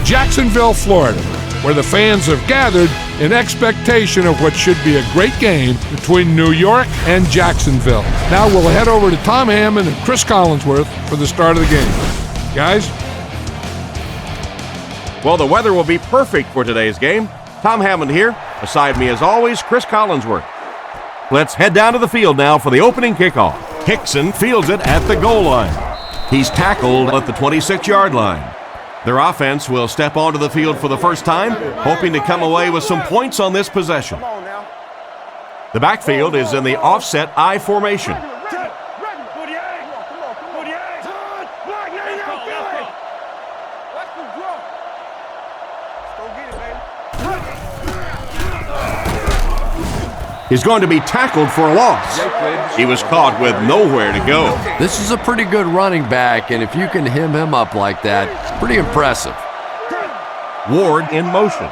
Jacksonville, Florida, where the fans have gathered in expectation of what should be a great game between New York and Jacksonville. Now we'll head over to Tom Hammond and Chris Collinsworth for the start of the game. Guys? Well, the weather will be perfect for today's game. Tom Hammond here. Beside me, as always, Chris Collinsworth. Let's head down to the field now for the opening kickoff. Hickson fields it at the goal line. He's tackled at the 26-yard line. Their offense will step onto the field for the first time, hoping to come away with some points on this possession. The backfield is in the offset I formation. He's going to be tackled for a loss. He was caught with nowhere to go. This is a pretty good running back, and if you can hem him up like that, it's pretty impressive. Ward in motion.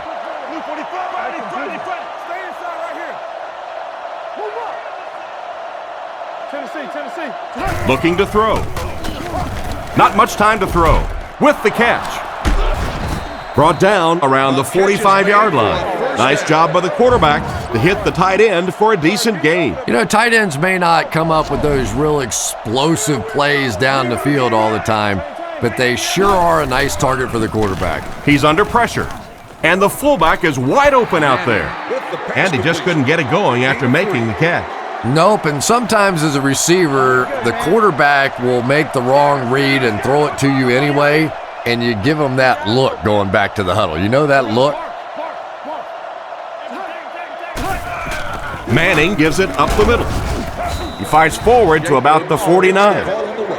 Looking to throw. Not much time to throw. With the catch. Brought down around the 45-yard line. Nice job by the quarterback to hit the tight end for a decent gain. You know, tight ends may not come up with those real explosive plays down the field all the time, but they sure are a nice target for the quarterback. He's under pressure, and the fullback is wide open out there. And he just couldn't get it going after making the catch. Nope, and sometimes as a receiver, the quarterback will make the wrong read and throw it to you anyway, and you give them that look going back to the huddle. You know that look? Manning gives it up the middle. He fights forward to about the 49.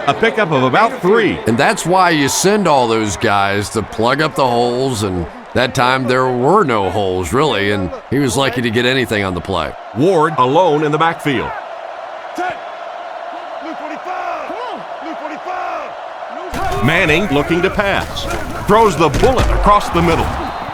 A pickup of about 3. And that's why you send all those guys to plug up the holes, and that time there were no holes, really, and he was lucky to get anything on the play. Ward alone in the backfield. Manning looking to pass. Throws the bullet across the middle.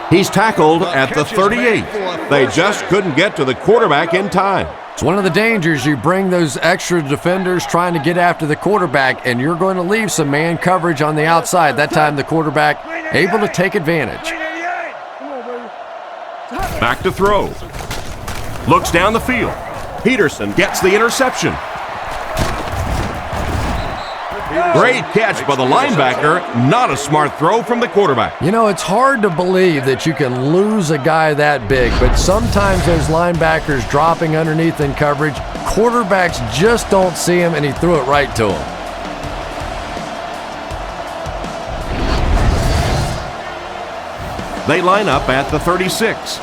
He's tackled at the 38. They just couldn't get to the quarterback in time. It's one of the dangers. You bring those extra defenders trying to get after the quarterback, and you're going to leave some man coverage on the outside. That time the quarterback able to take advantage. Back to throw. Looks down the field. Peterson gets the interception. Great catch by the linebacker. Not a smart throw from the quarterback. You know, it's hard to believe that you can lose a guy that big, but sometimes those linebackers dropping underneath in coverage, quarterbacks just don't see him, and he threw it right to him. They line up at the 36.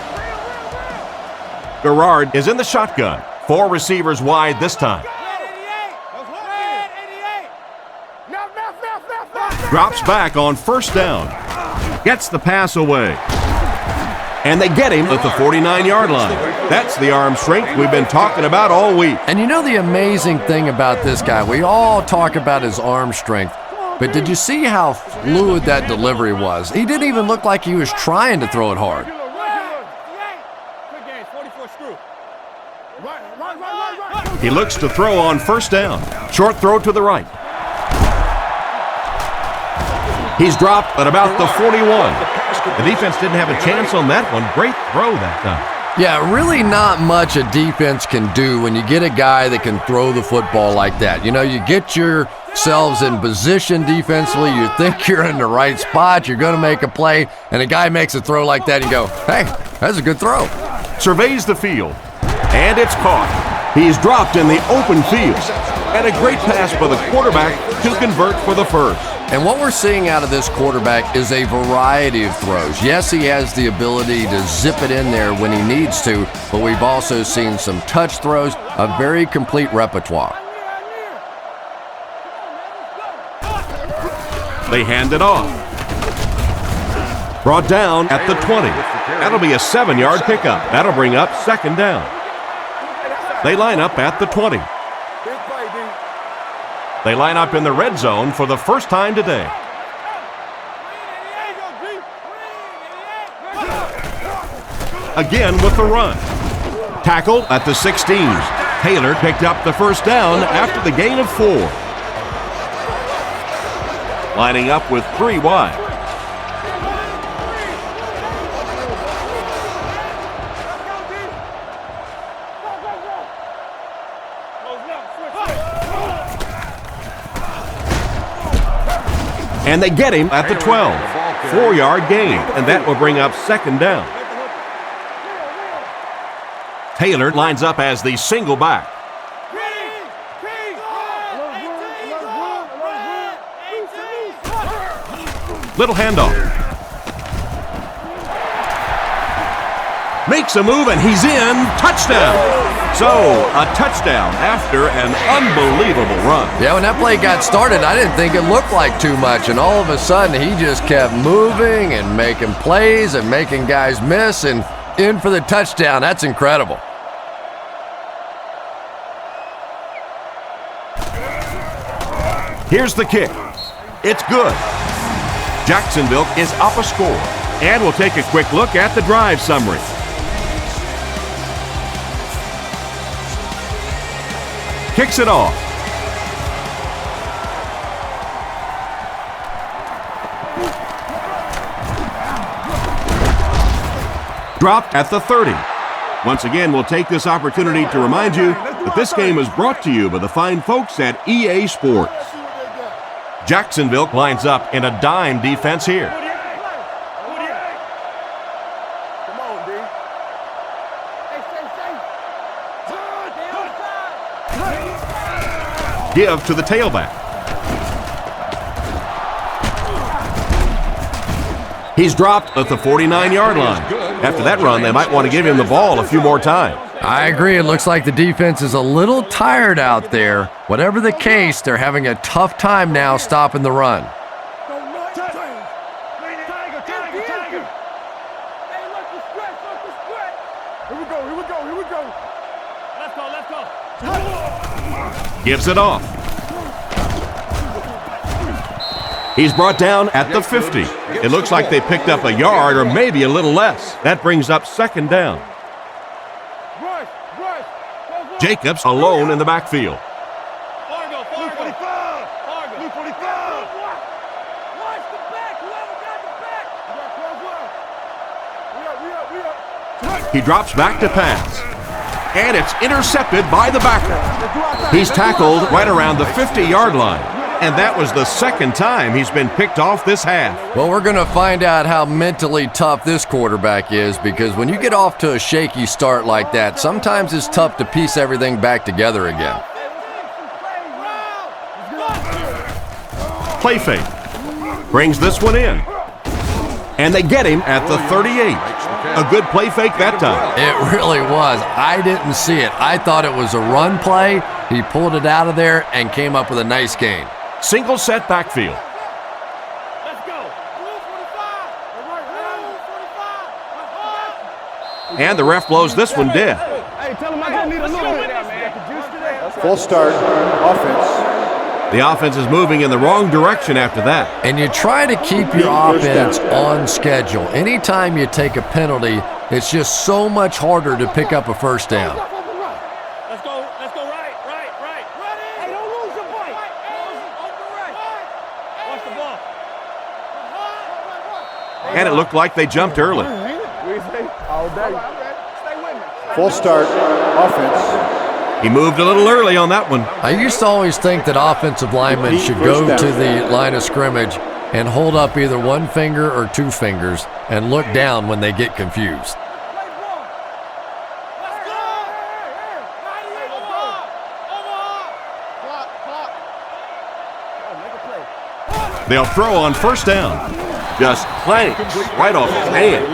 Garrard is in the shotgun. 4 receivers wide this time. Drops back on first down. Gets the pass away. And they get him at the 49-yard line. That's the arm strength we've been talking about all week. And you know the amazing thing about this guy, we all talk about his arm strength, but did you see how fluid that delivery was? He didn't even look like he was trying to throw it hard. He looks to throw on first down. Short throw to the right. He's dropped at about the 41. The defense didn't have a chance on that one. Great throw that time. Yeah, really not much a defense can do when you get a guy that can throw the football like that. You know, you get yourselves in position defensively, you think you're in the right spot, you're going to make a play, and a guy makes a throw like that, and you go, hey, that's a good throw. Surveys the field, and it's caught. He's dropped in the open field. And a great pass by the quarterback to convert for the first. And what we're seeing out of this quarterback is a variety of throws. Yes, he has the ability to zip it in there when he needs to, but we've also seen some touch throws, a very complete repertoire. They hand it off. Brought down at the 20. That'll be a 7-yard pickup. That'll bring up second down. They line up at the 20. They line up in the red zone for the first time today. Again with the run. Tackled at the 16. Taylor picked up the first down after the gain of 4. Lining up with 3 wide. And they get him at the 12. 4-yard gain, and that will bring up second down. Taylor lines up as the single back. Little handoff. Makes a move, and he's in. Touchdown. So, a touchdown after an unbelievable run. Yeah, when that play got started, I didn't think it looked like too much, and all of a sudden, he just kept moving and making plays and making guys miss and in for the touchdown. That's incredible. Here's the kick. It's good. Jacksonville is up a score. And we'll take a quick look at the drive summary. Kicks it off. Dropped at the 30. Once again, we'll take this opportunity to remind you that this game is brought to you by the fine folks at EA Sports. Jacksonville lines up in a dime defense here. Give to the tailback. He's dropped at the 49-yard line. After that run, they might want to give him the ball a few more times. I agree. It looks like the defense is a little tired out there. Whatever the case, they're having a tough time now stopping the run. Gives it off. He's brought down at the 50. It looks like they picked up a yard or maybe a little less. That brings up second down. Jacobs alone in the backfield. He drops back to pass. And it's intercepted by the backer. He's tackled right around the 50-yard line. And that was the second time he's been picked off this half. Well, we're going to find out how mentally tough this quarterback is, because when you get off to a shaky start like that, sometimes it's tough to piece everything back together again. Play fake. Brings this one in. And they get him at the 38. A good play fake that time. It really was. I didn't see it. I thought it was a run play. He pulled it out of there and came up with a nice gain. Single set backfield. Let's go. And the ref blows this one dead. Hey, tell him I don't need a little bit there, man. Full start, offense. The offense is moving in the wrong direction after that. And you try to keep your offense on schedule. Anytime you take a penalty, it's just so much harder to pick up a first down. Let's go right. Hey, don't lose your ball. Watch the ball. And it looked like they jumped early. All day. Full start, offense. He moved a little early on that one. I used to always think that offensive linemen should go to the line of scrimmage and hold up either one finger or two fingers and look down when they get confused. They'll throw on first down. Just clanks right off his hand.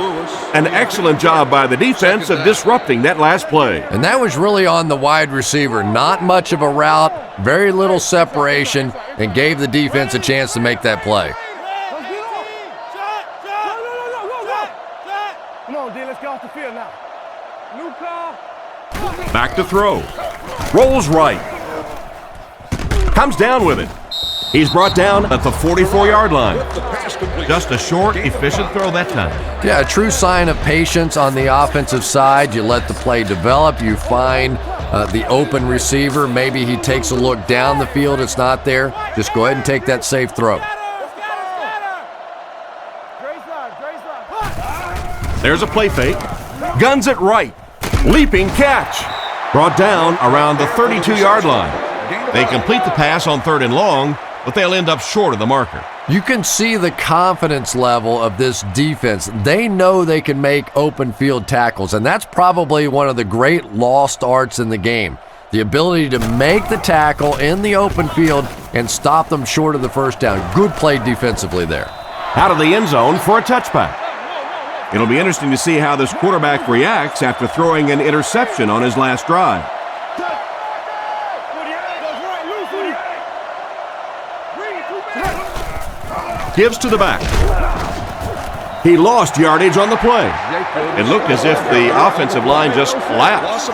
An excellent job by the defense of disrupting that last play. And that was really on the wide receiver. Not much of a route, very little separation, and gave the defense a chance to make that play. Come on, D, let's get off the field now. New call. Back to throw. Rolls right. Comes down with it. He's brought down at the 44-yard line. Just a short, efficient throw that time. Yeah, a true sign of patience on the offensive side. You let the play develop. You find the open receiver. Maybe he takes a look down the field. It's not there. Just go ahead and take that safe throw. There's a play fake. Guns it right. Leaping catch. Brought down around the 32-yard line. They complete the pass on 3rd and long, but they'll end up short of the marker. You can see the confidence level of this defense. They know they can make open field tackles, and that's probably one of the great lost arts in the game. The ability to make the tackle in the open field and stop them short of the first down. Good play defensively there. Out of the end zone for a touchback. It'll be interesting to see how this quarterback reacts after throwing an interception on his last drive. Gives to the back. He lost yardage on the play. It looked as if the offensive line just collapsed.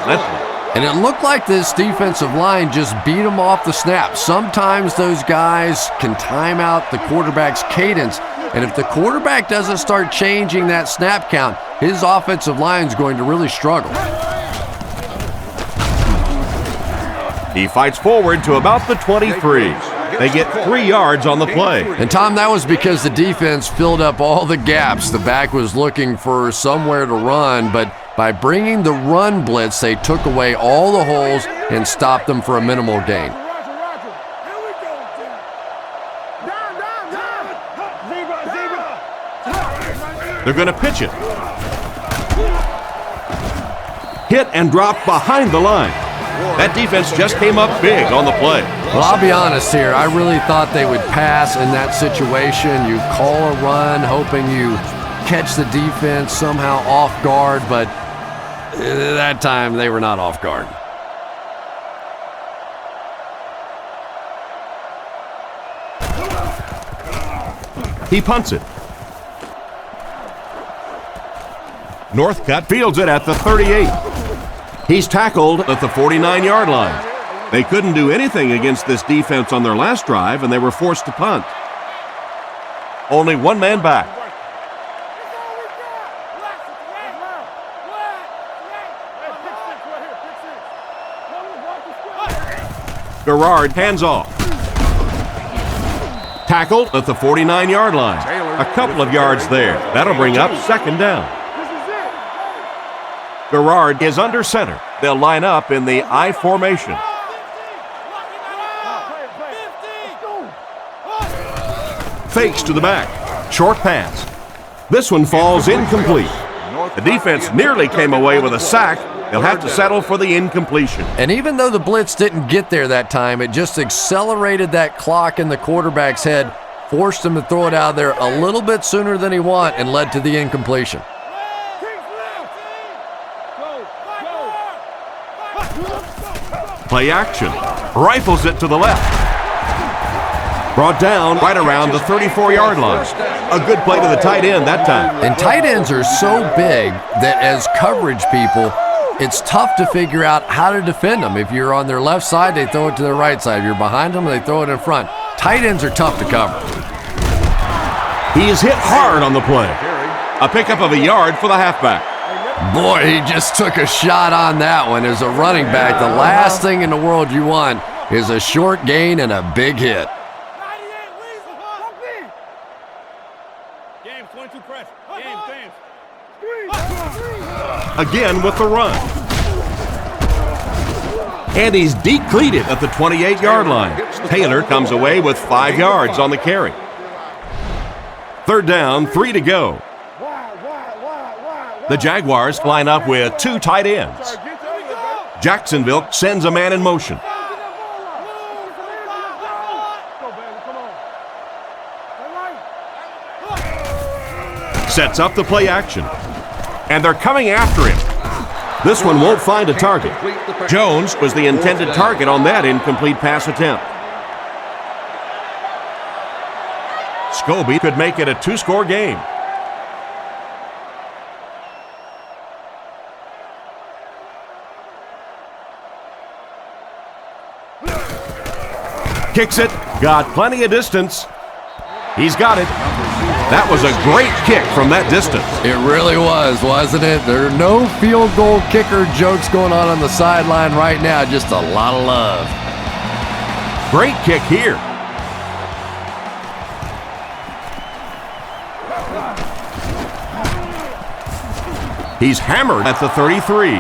And it looked like this defensive line just beat them off the snap. Sometimes those guys can time out the quarterback's cadence, and if the quarterback doesn't start changing that snap count, his offensive line is going to really struggle. He fights forward to about the 23. They get 3 yards on the play. And Tom, that was because the defense filled up all the gaps. The back was looking for somewhere to run, but by bringing the run blitz, they took away all the holes and stopped them for a minimal gain. They're going to pitch it. Hit and drop behind the line. That defense just came up big on the play. Well, I'll be honest here. I really thought they would pass in that situation. You call a run, hoping you catch the defense somehow off guard, but that time they were not off guard. He punts it. Northcutt fields it at the 38. He's tackled at the 49-yard line. They couldn't do anything against this defense on their last drive, and they were forced to punt. Only one man back. Garrard hands off. Tackled at the 49-yard line. A couple of yards there. That'll bring up second down. Garrard is under center. They'll line up in the I formation. Fakes to the back. Short pass. This one falls incomplete. The defense nearly came away with a sack. They'll have to settle for the incompletion. And even though the blitz didn't get there that time, it just accelerated that clock in the quarterback's head, forced him to throw it out there a little bit sooner than he wanted, and led to the incompletion. Play action. Rifles it to the left. Brought down right around the 34-yard line. A good play to the tight end that time. And tight ends are so big that as coverage people, it's tough to figure out how to defend them. If you're on their left side, they throw it to their right side. If you're behind them, they throw it in front. Tight ends are tough to cover. He is hit hard on the play. A pickup of a yard for the halfback. Boy, he just took a shot on that one. As a running back, the last thing in the world you want is a short gain and a big hit. Again with the run. And he's decleated at the 28-yard line. Taylor comes away with 5 yards on the carry. Third down, 3 to go. The Jaguars line up with 2 tight ends. Jacksonville sends a man in motion. Sets up the play action. And they're coming after him. This one won't find a target. Jones was the intended target on that incomplete pass attempt. Scobie could make it a 2-score game. Kicks it, got plenty of distance. He's got it. That was a great kick from that distance. It really was, wasn't it? There are no field goal kicker jokes going on the sideline right now, just a lot of love. Great kick here. He's hammered at the 33.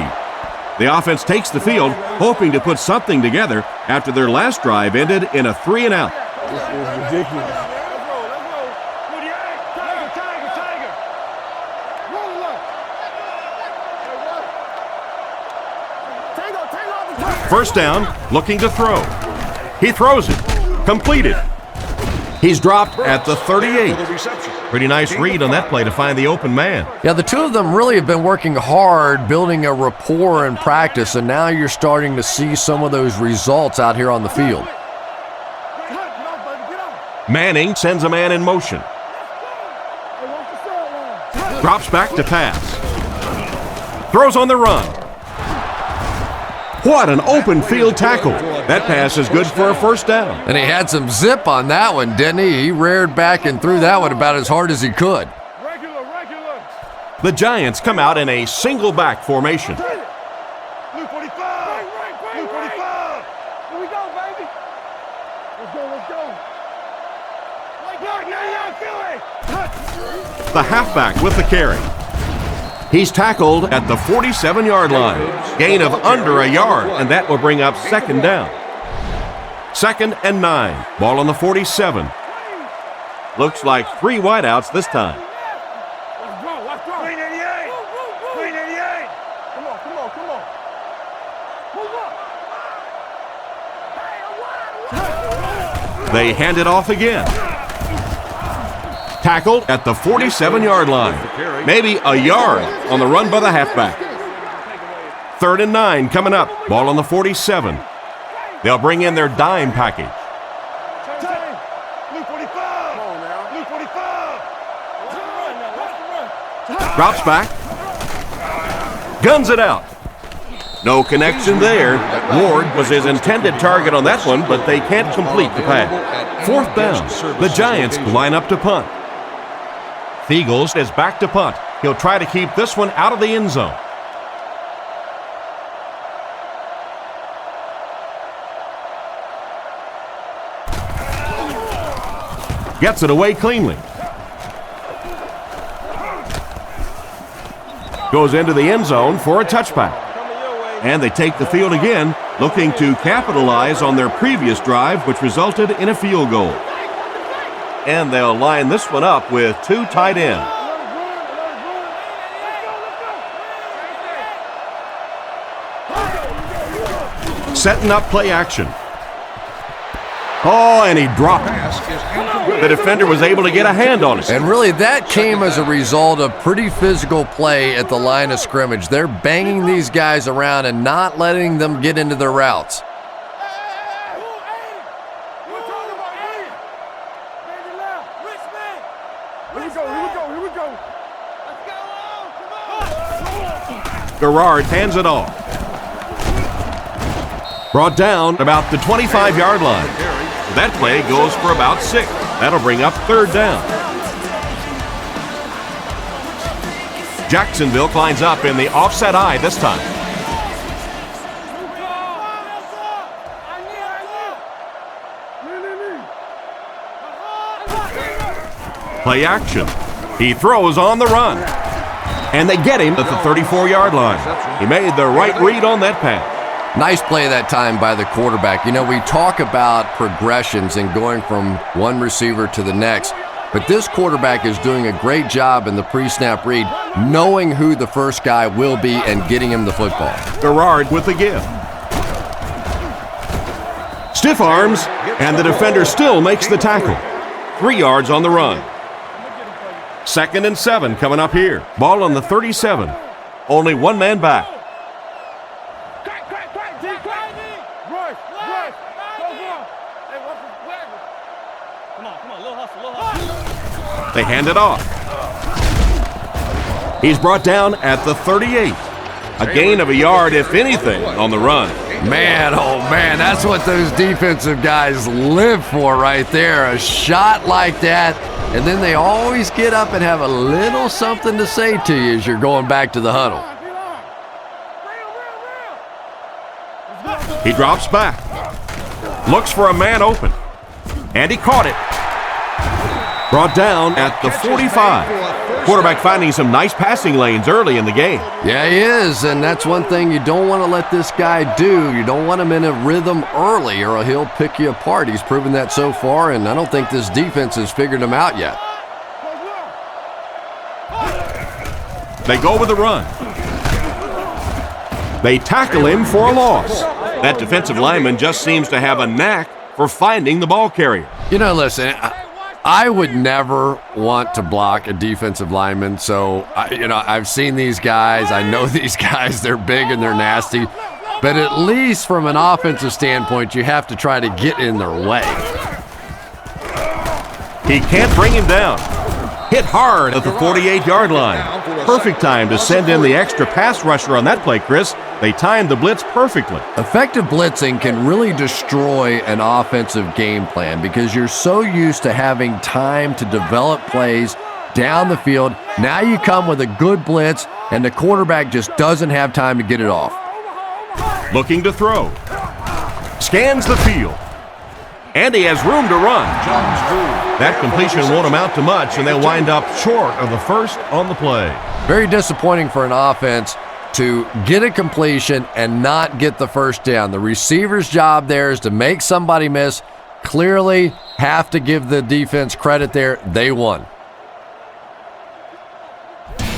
The offense takes the field, hoping to put something together after their last drive ended in a 3-and-out. This is ridiculous. Let's roll. 48. Tiger. Roll it up. Tango. First down, looking to throw. He throws it. Completed. He's dropped at the 38. Pretty nice read on that play to find the open man. Yeah, the two of them really have been working hard, building a rapport in practice, and now you're starting to see some of those results out here on the field. Manning sends a man in motion. Drops back to pass. Throws on the run. What an open field tackle. That pass is good for a first down. And he had some zip on that one, didn't he? He reared back and threw that one about as hard as he could. Regular. The Giants come out in a single back formation. Blue 45. Blue 45. Here we go, baby. Let's go. The halfback with the carry. He's tackled at the 47-yard line. Gain of under a yard, and that will bring up second down. 2nd and 9. Ball on the 47. Looks like 3 wideouts this time. Let's go. Green 88. Come on. Move up. They hand it off again. Tackled at the 47-yard line. Maybe a yard on the run by the halfback. 3rd and 9 coming up. Ball on the 47. They'll bring in their dime package. Blue 45. Come on now. Blue 45. Drops back. Guns it out. No connection there. Ward was his intended target on that one, but they can't complete the pass. 4th down. The Giants line up to punt. Eagles is back to punt. He'll try to keep this one out of the end zone. Gets it away cleanly. Goes into the end zone for a touchback. And they take the field again, looking to capitalize on their previous drive, which resulted in a field goal. And they'll line this one up with 2 tight ends. Setting up play action. Oh, and he dropped it. The defender was able to get a hand on it. And really, that came as a result of pretty physical play at the line of scrimmage. They're banging these guys around and not letting them get into their routes. Here we go. Garrard hands it off. Brought down about the 25-yard line. That play goes for about 6. That'll bring up 3rd down. Jacksonville climbs up in the offset eye this time. Play action. He throws on the run. And they get him at the 34-yard line. He made the right read on that pass. Nice play that time by the quarterback. You know, we talk about progressions and going from one receiver to the next, but this quarterback is doing a great job in the pre-snap read, knowing who the first guy will be and getting him the football. Garrard with the give. Stiff arms, and the defender still makes the tackle. 3 yards on the run. 2nd and 7 coming up here. Ball on the 37. Only one man back. They hand it off. He's brought down at the 38. A gain of a yard, if anything, on the run. Man, oh man, that's what those defensive guys live for right there. A shot like that, and then they always get up and have a little something to say to you as you're going back to the huddle. He drops back. Looks for a man open. And he caught it. Brought down at the 45. Quarterback finding some nice passing lanes early in the game. Yeah, he is, and that's one thing you don't want to let this guy do. You don't want him in a rhythm early, or he'll pick you apart. He's proven that so far, and I don't think this defense has figured him out yet. They go with the run. They tackle him for a loss. That defensive lineman just seems to have a knack for finding the ball carrier. You know, listen, I would never want to block a defensive lineman. So, I've seen these guys. I know these guys. They're big and they're nasty. But at least from an offensive standpoint, you have to try to get in their way. He can't bring him down. Hit hard at the 48-yard line. Perfect time to send in the extra pass rusher on that play, Chris. They timed the blitz perfectly. Effective blitzing can really destroy an offensive game plan because you're so used to having time to develop plays down the field. Now you come with a good blitz, and the quarterback just doesn't have time to get it off. Looking to throw. Scans the field. And he has room to run. That completion won't amount to much, and they'll wind up short of the first on the play. Very disappointing for an offense to get a completion and not get the first down. The receiver's job there is to make somebody miss. Clearly have to give the defense credit there. They won.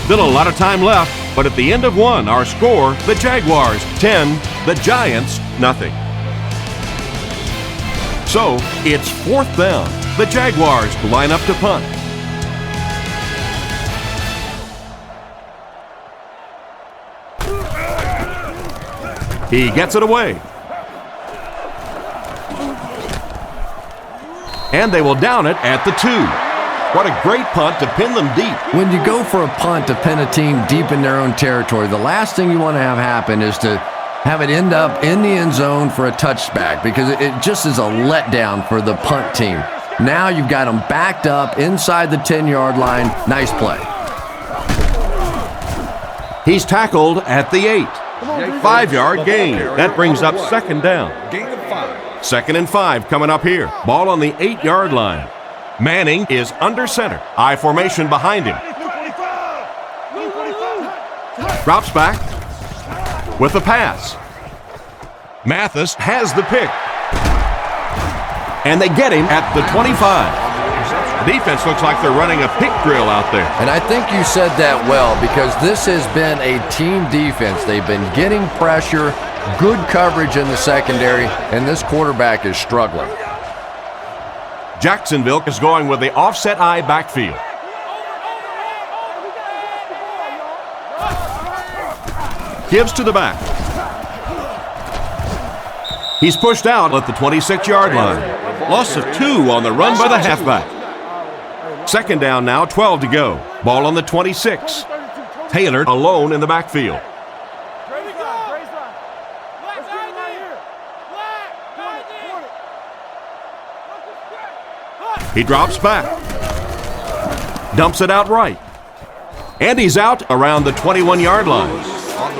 Still a lot of time left, but at the end of one, our score, the Jaguars 10, the Giants nothing. So, it's fourth down. The Jaguars line up to punt. He gets it away. And they will down it at the 2. What a great punt to pin them deep. When you go for a punt to pin a team deep in their own territory, the last thing you want to have happen is to have it end up in the end zone for a touchback, because it just is a letdown for the punt team. Now you've got them backed up inside the 10-yard line. Nice play. He's tackled at the 8. 5-yard gain. That brings up second down. 2nd and 5 coming up here. Ball on the 8-yard line. Manning is under center. I formation behind him. Drops back with the pass. Mathis has the pick. And they get him at the 25. The defense looks like they're running a pick drill out there. And I think you said that well, because this has been a team defense. They've been getting pressure, good coverage in the secondary, and this quarterback is struggling. Jacksonville is going with the offset eye backfield. Gives to the back. He's pushed out at the 26-yard line. Loss of 2 on the run by the halfback. Second down now, 12 to go. Ball on the 26. Taylor alone in the backfield. He drops back. Dumps it out right. And he's out around the 21-yard line.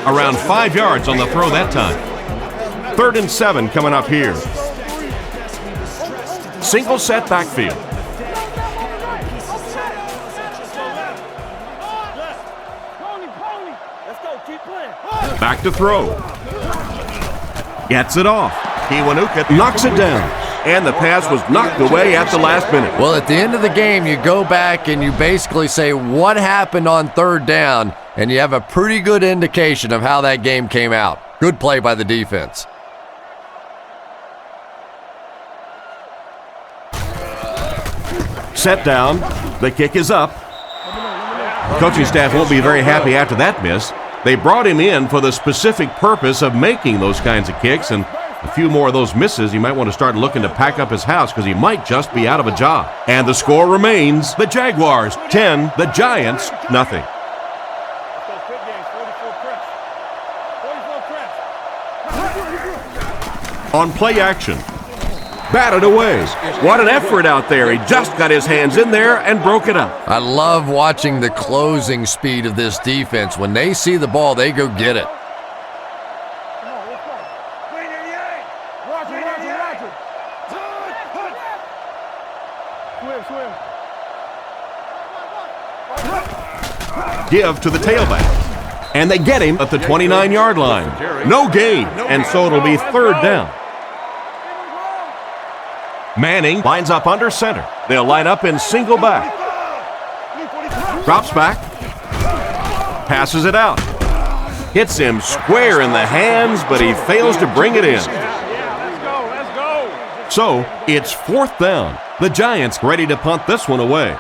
Around 5 yards on the throw that time. 3rd and 7 coming up here. Single set backfield. Back to throw. Gets it off. Kiwanuka knocks it down. And the pass was knocked away at the last minute. Well, at the end of the game, you go back and you basically say what happened on 3rd down, and you have a pretty good indication of how that game came out. Good play by the defense. Set down. The kick is up. Coaching staff won't be very happy after that miss. They brought him in for the specific purpose of making those kinds of kicks, and a few more of those misses, he might want to start looking to pack up his house because he might just be out of a job. And the score remains the Jaguars 10, the Giants nothing. On play action. Batted away. What an effort out there. He just got his hands in there and broke it up. I love watching the closing speed of this defense. When they see the ball, they go get it. give to the tailback. And they get him at the 29-yard line. No gain, and so it'll be third down. Manning lines up under center. They'll line up in single back. Drops back. Passes it out. Hits him square in the hands, but he fails to bring it in. So, it's fourth down. The Giants ready to punt this one away.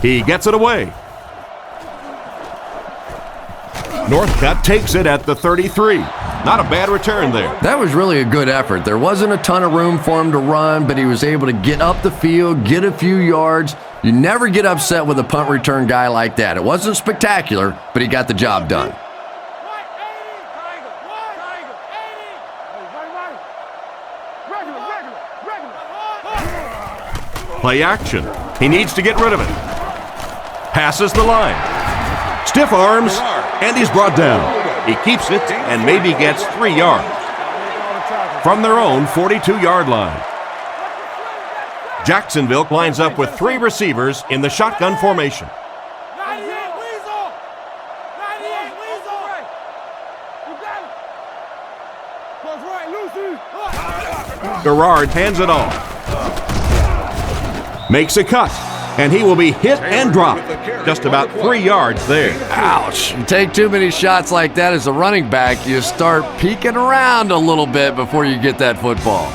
He gets it away. Northcutt takes it at the 33. Not a bad return there. That was really a good effort. There wasn't a ton of room for him to run, but he was able to get up the field, get a few yards. You never get upset with a punt return guy like that. It wasn't spectacular, but he got the job done. Play action. He needs to get rid of it. Passes the line. Stiff arms, and he's brought down. He keeps it and maybe gets 3 yards. From their own 42-yard line. Jacksonville lines up with 3 receivers in the shotgun formation. Garrard hands it off. Makes a cut, and he will be hit and dropped. Just about 3 yards there. Ouch. You take too many shots like that as a running back, you start peeking around a little bit before you get that football.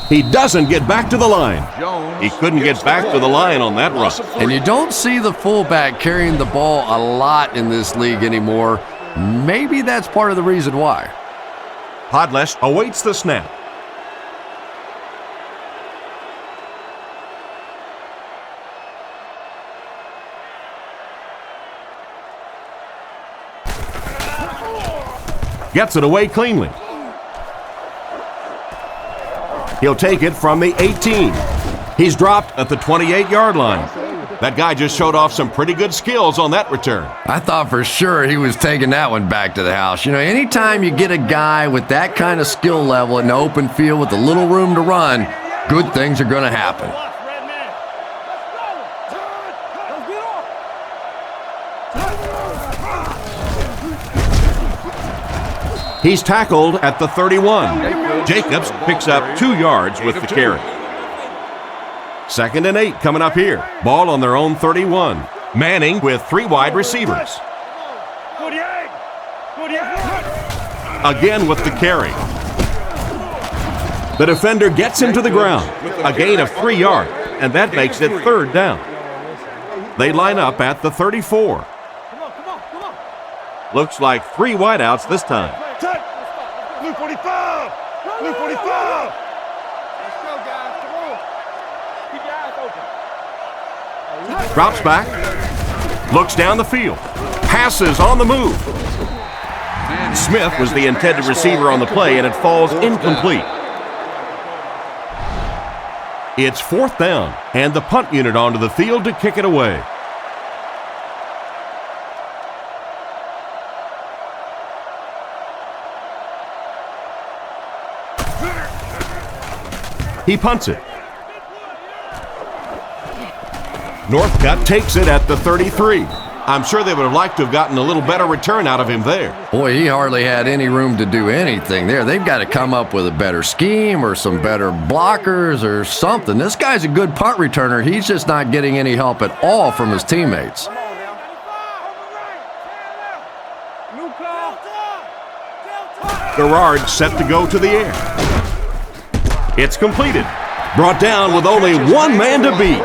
He doesn't get back to the line. He couldn't get back to the line on that run. And you don't see the fullback carrying the ball a lot in this league anymore. Maybe that's part of the reason why. Podlesh awaits the snap. Gets it away cleanly. He'll take it from the 18. He's dropped at the 28-yard line. That guy just showed off some pretty good skills on that return. I thought for sure he was taking that one back to the house. You know, anytime you get a guy with that kind of skill level in the open field with a little room to run, good things are going to happen. He's tackled at the 31. Jacobs picks up 2 yards with the carry. 2nd and 8 coming up here. Ball on their own 31. Manning with 3 wide receivers. Again with the carry. The defender gets him to the ground. A gain of 3 yards, and that makes it 3rd down. They line up at the 34. Looks like 3 wideouts this time. Blue 45! Blue 45! Let's go, guys. Come on. Keep your eyes open. Drops back. Looks down the field. Passes on the move. Smith was the intended receiver on the play, and it falls incomplete. It's 4th down, and the punt unit onto the field to kick it away. He punts it. Northcutt takes it at the 33. I'm sure they would have liked to have gotten a little better return out of him there. Boy, he hardly had any room to do anything there. They've got to come up with a better scheme or some better blockers or something. This guy's a good punt returner. He's just not getting any help at all from his teammates. Garrard set to go to the air. It's completed. Brought down with only 1 man to beat.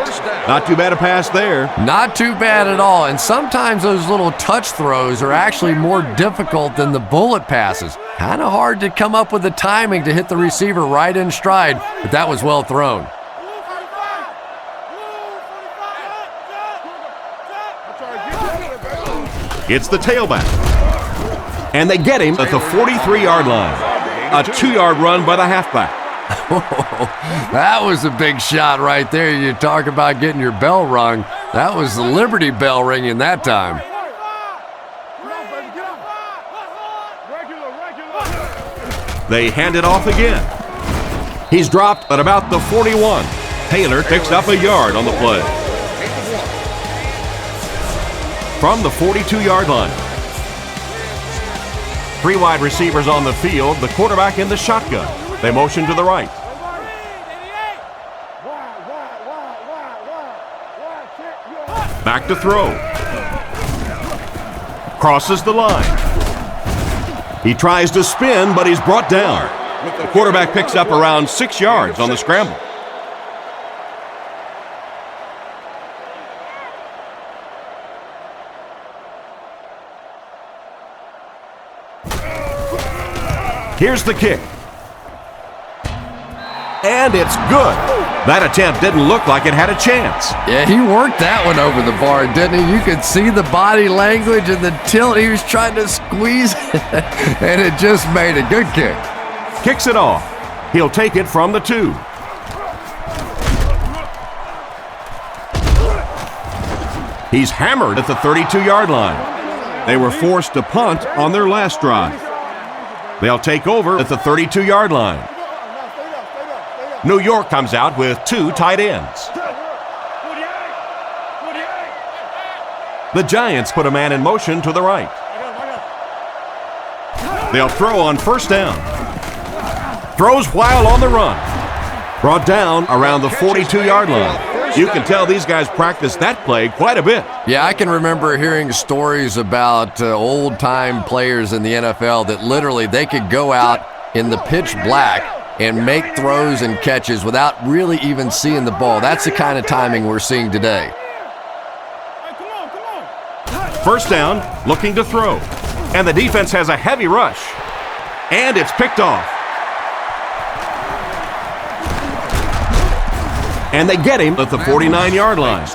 Not too bad a pass there. Not too bad at all. And sometimes those little touch throws are actually more difficult than the bullet passes. Kind of hard to come up with the timing to hit the receiver right in stride, but that was well thrown. It's the tailback. And they get him at the 43-yard line. A 2-yard run by the halfback. That was a big shot right there. You talk about getting your bell rung. That was the Liberty Bell ringing that time. They hand it off again. He's dropped at about the 41. Taylor picks up a yard on the play. From the 42-yard line. 3 wide receivers on the field, the quarterback in the shotgun. They motion to the right. Back to throw. Crosses the line. He tries to spin, but he's brought down. The quarterback picks up around 6 yards on the scramble. Here's the kick. And it's good. That attempt didn't look like it had a chance. Yeah, he worked that one over the bar, didn't he? You could see the body language and the tilt. He was trying to squeeze and it just made a good kick. Kicks it off. He'll take it from the 2. He's hammered at the 32-yard line. They were forced to punt on their last drive. They'll take over at the 32-yard line. New York comes out with 2 tight ends. The Giants put a man in motion to the right. They'll throw on first down. Throws while on the run. Brought down around the 42-yard line. You can tell these guys practice that play quite a bit. Yeah, I can remember hearing stories about old-time players in the NFL that literally they could go out in the pitch black and make throws and catches without really even seeing the ball. That's the kind of timing we're seeing today. First down, looking to throw. And the defense has a heavy rush. And it's picked off. And they get him at the 49-yard line.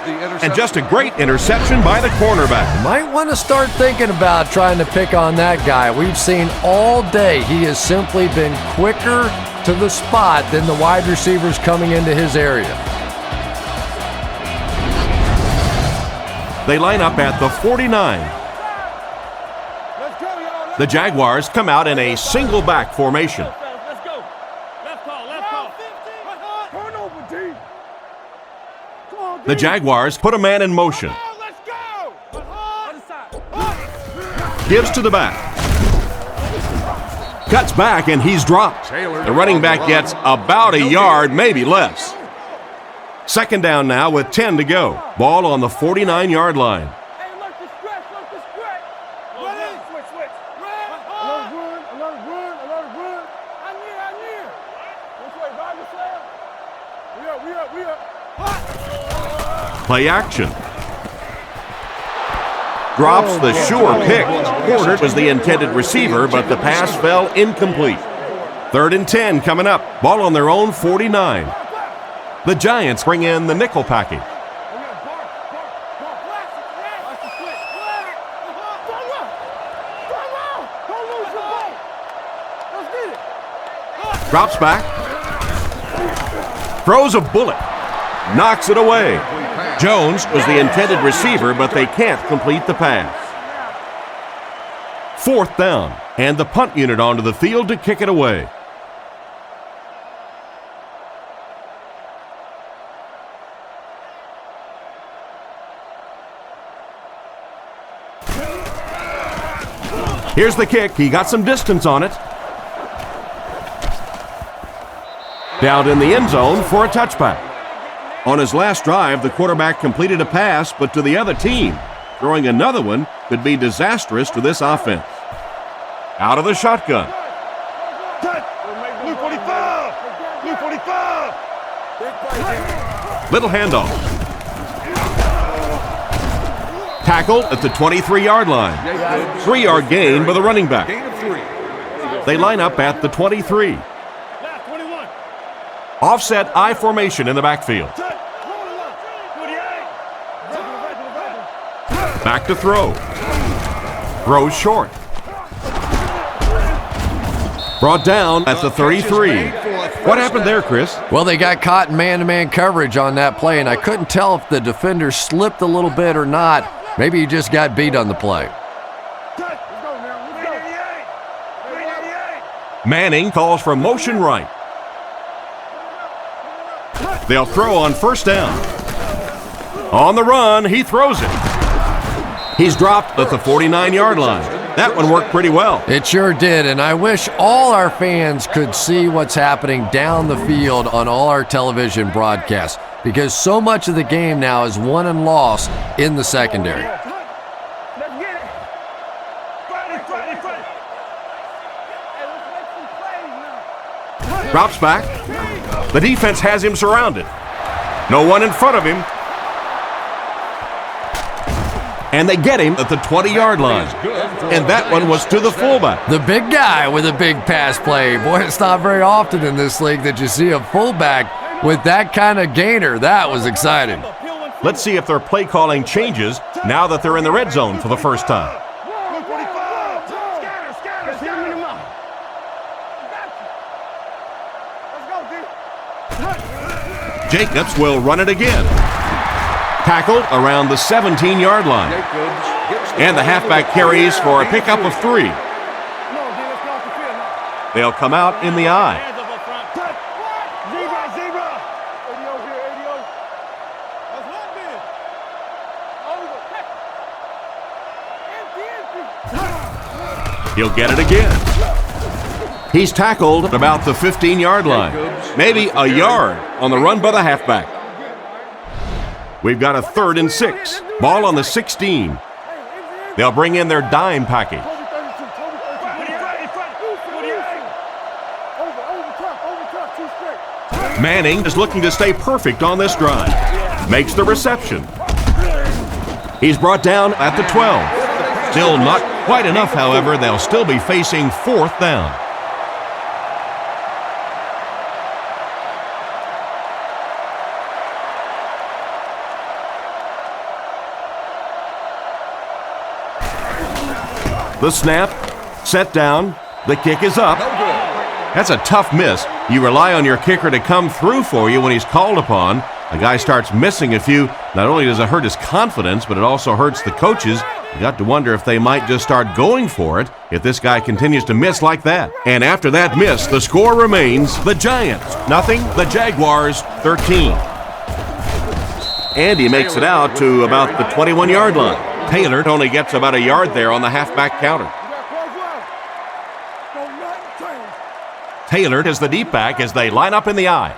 And just a great interception by the cornerback. Might want to start thinking about trying to pick on that guy. We've seen all day he has simply been quicker to the spot than the wide receivers coming into his area. They line up at the 49. The Jaguars come out in a single back formation. Let's go. Left call. The Jaguars put a man in motion. Let's go. Gives to the back. Cuts back and he's dropped. The running back gets about a yard, maybe less. Second down now with 10 to go. Ball on the 49-yard line. Hey, look the stretch. Switch. Alert run. I near. Which way, Roger Slam? We up. Play action. Drops the sure pick. Porter was the intended receiver, but the pass fell incomplete. 3rd and 10 coming up. Ball on their own 49. The Giants bring in the nickel package. Drops back. Throws a bullet. Knocks it away. Jones was the intended receiver, but they can't complete the pass. 4th down, and the punt unit onto the field to kick it away. Here's the kick. He got some distance on it. Down in the end zone for a touchback. On his last drive, the quarterback completed a pass, but to the other team. Throwing another one could be disastrous to this offense. Out of the shotgun. Blue 45. Little handoff. Tackled at the 23-yard line. 3-yard gain by the running back. They line up at the 23. Offset I formation in the backfield. Back to throw. Throws short. Brought down at the 33. What happened there, Chris? Well, they got caught in man-to-man coverage on that play, and I couldn't tell if the defender slipped a little bit or not. Maybe he just got beat on the play. Manning calls for motion right. They'll throw on first down. On the run, he throws it. He's dropped at the 49-yard line. That one worked pretty well. It sure did, and I wish all our fans could see what's happening down the field on all our television broadcasts, because so much of the game now is won and lost in the secondary. Drops back. The defense has him surrounded. No one in front of him. And they get him at the 20-yard line. And that one was to the fullback. The big guy with a big pass play. Boy, it's not very often in this league that you see a fullback with that kind of gainer. That was exciting. Let's see if their play calling changes now that they're in the red zone for the first time. Jacobs will run it again. Tackled around the 17-yard line. And the halfback carries for a pickup of 3. They'll come out in the eye. He'll get it again. He's tackled at about the 15-yard line. Maybe a yard on the run by the halfback. We've got a 3rd and 6. Ball on the 16. They'll bring in their dime package. Manning is looking to stay perfect on this drive. Makes the reception. He's brought down at the 12. Still not quite enough, however. They'll still be facing 4th down. The snap, set down, the kick is up. That's a tough miss. You rely on your kicker to come through for you when he's called upon. A guy starts missing a few. Not only does it hurt his confidence, but it also hurts the coaches. You got to wonder if they might just start going for it if this guy continues to miss like that. And after that miss, the score remains the Giants 0, the Jaguars 13. Andy makes it out to about the 21-yard line. Taylor only gets about a yard there on the halfback counter. Taylor is the deep back as they line up in the eye.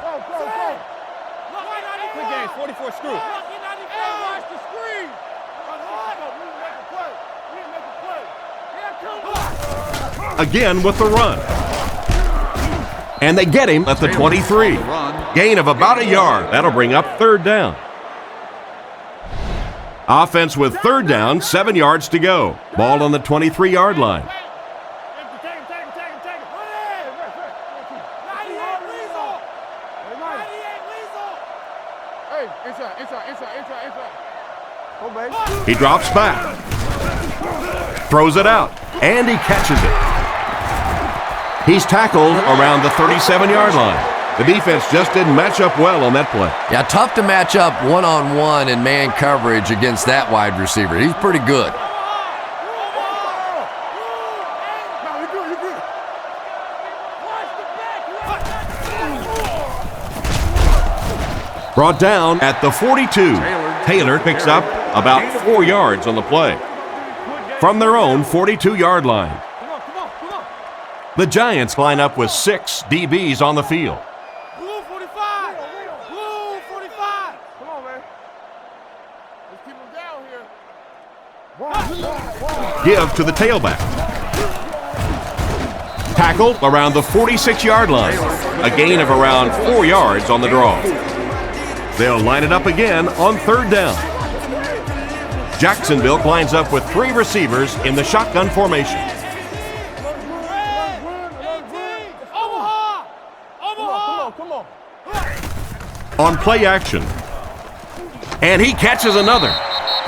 Again with the run. And they get him at the 23. Gain of about a yard. That'll bring up 3rd down. Offense with 3rd down, 7 yards to go. Ball on the 23-yard line. He drops back. Throws it out. And he catches it. He's tackled around the 37-yard line. The defense just didn't match up well on that play. Yeah, tough to match up one-on-one in man coverage against that wide receiver. He's pretty good. Brought down at the 42. Taylor picks up about 4 yards on the play. From their own 42-yard line. The Giants line up with 6 DBs on the field. Give to the tailback. Tackled around the 46-yard line. A gain of around 4 yards on the draw. They'll line it up again on 3rd down. Jacksonville lines up with 3 receivers in the shotgun formation. On play action. And he catches another.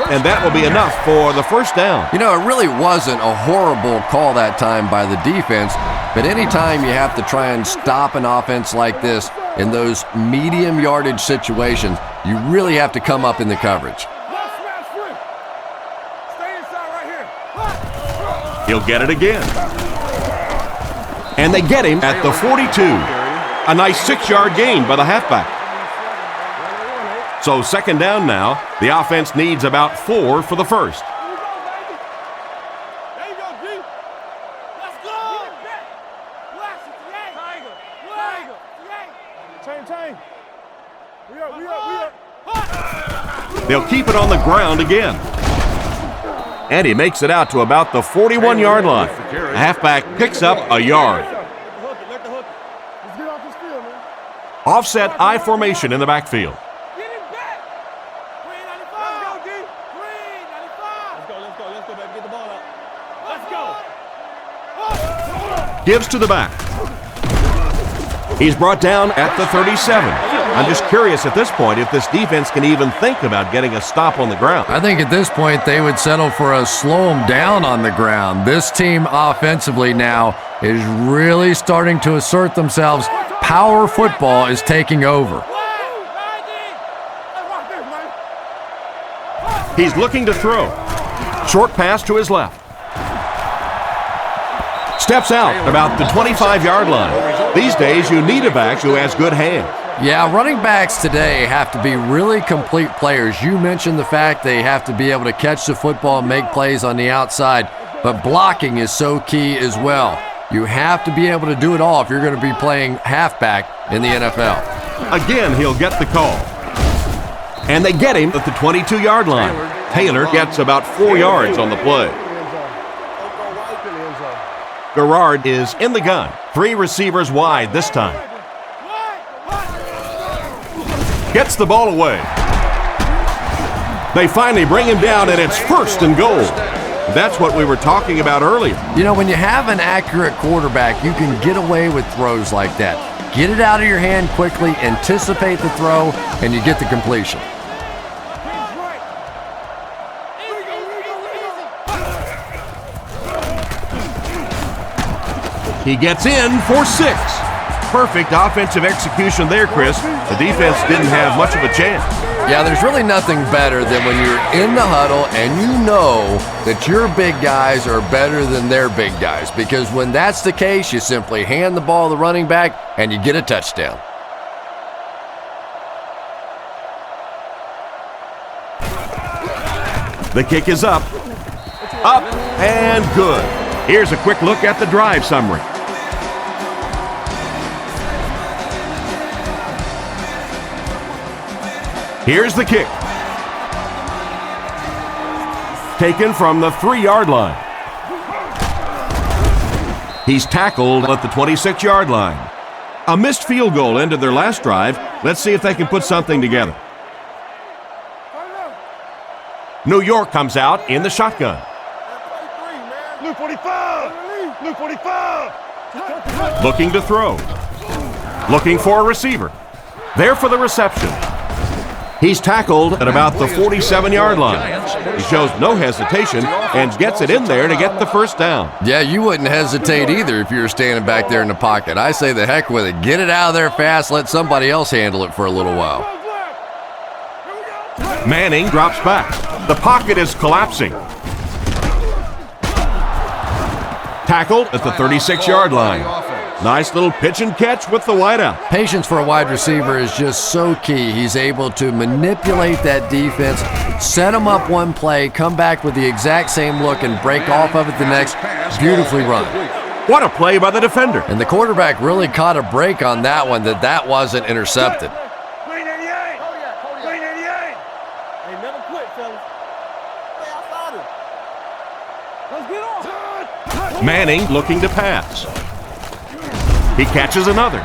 And that will be enough for the 1st down. You know, it really wasn't a horrible call that time by the defense. But anytime you have to try and stop an offense like this in those medium yardage situations, you really have to come up in the coverage. He'll get it again. And they get him at the 42. A nice 6-yard gain by the halfback. So second down now. The offense needs about 4 for the first. They'll keep it on the ground again. And he makes it out to about the 41-yard line. The halfback picks up a yard. Offset I formation in the backfield. Gives to the back. He's brought down at the 37. I'm just curious at this point if this defense can even think about getting a stop on the ground. I think at this point they would settle for a slow them down on the ground. This team offensively now is really starting to assert themselves. Power football is taking over. He's looking to throw. Short pass to his left. Steps out about the 25-yard line. These days, you need a back who has good hands. Yeah, running backs today have to be really complete players. You mentioned the fact they have to be able to catch the football and make plays on the outside, but blocking is so key as well. You have to be able to do it all if you're going to be playing halfback in the NFL. Again, he'll get the call. And they get him at the 22-yard line. Taylor gets about 4 yards on the play. Garrard is in the gun. 3 receivers wide this time. Gets the ball away. They finally bring him down, and it's 1st and goal. That's what we were talking about earlier. You know, when you have an accurate quarterback, you can get away with throws like that. Get it out of your hand quickly, anticipate the throw, and you get the completion. He gets in for 6. Perfect offensive execution there, Chris. The defense didn't have much of a chance. Yeah, there's really nothing better than when you're in the huddle and you know that your big guys are better than their big guys, because when that's the case, you simply hand the ball to the running back and you get a touchdown. The kick is up, and good. Here's a quick look at the drive summary. Here's the kick. Taken from the 3-yard line. He's tackled at the 26-yard line. A missed field goal ended their last drive. Let's see if they can put something together. New York comes out in the shotgun. Blue 45! Blue 45! Looking to throw. Looking for a receiver. There for the reception. He's tackled at about the 47-yard line. He shows no hesitation and gets it in there to get the first down. Yeah, you wouldn't hesitate either if you were standing back there in the pocket. I say the heck with it. Get it out of there fast. Let somebody else handle it for a little while. Manning drops back. The pocket is collapsing. Tackled at the 36-yard line. Nice little pitch and catch with the wideout. Patience for a wide receiver is just so key. He's able to manipulate that defense, set them up one play, come back with the exact same look, and break off of it the next. Beautifully run. What a play by the defender. And the quarterback really caught a break on that one, that wasn't intercepted. Green 88! Green 88! Hey, never quit, fellas. Stay outside of it. Let's get on. Manning looking to pass. He catches another.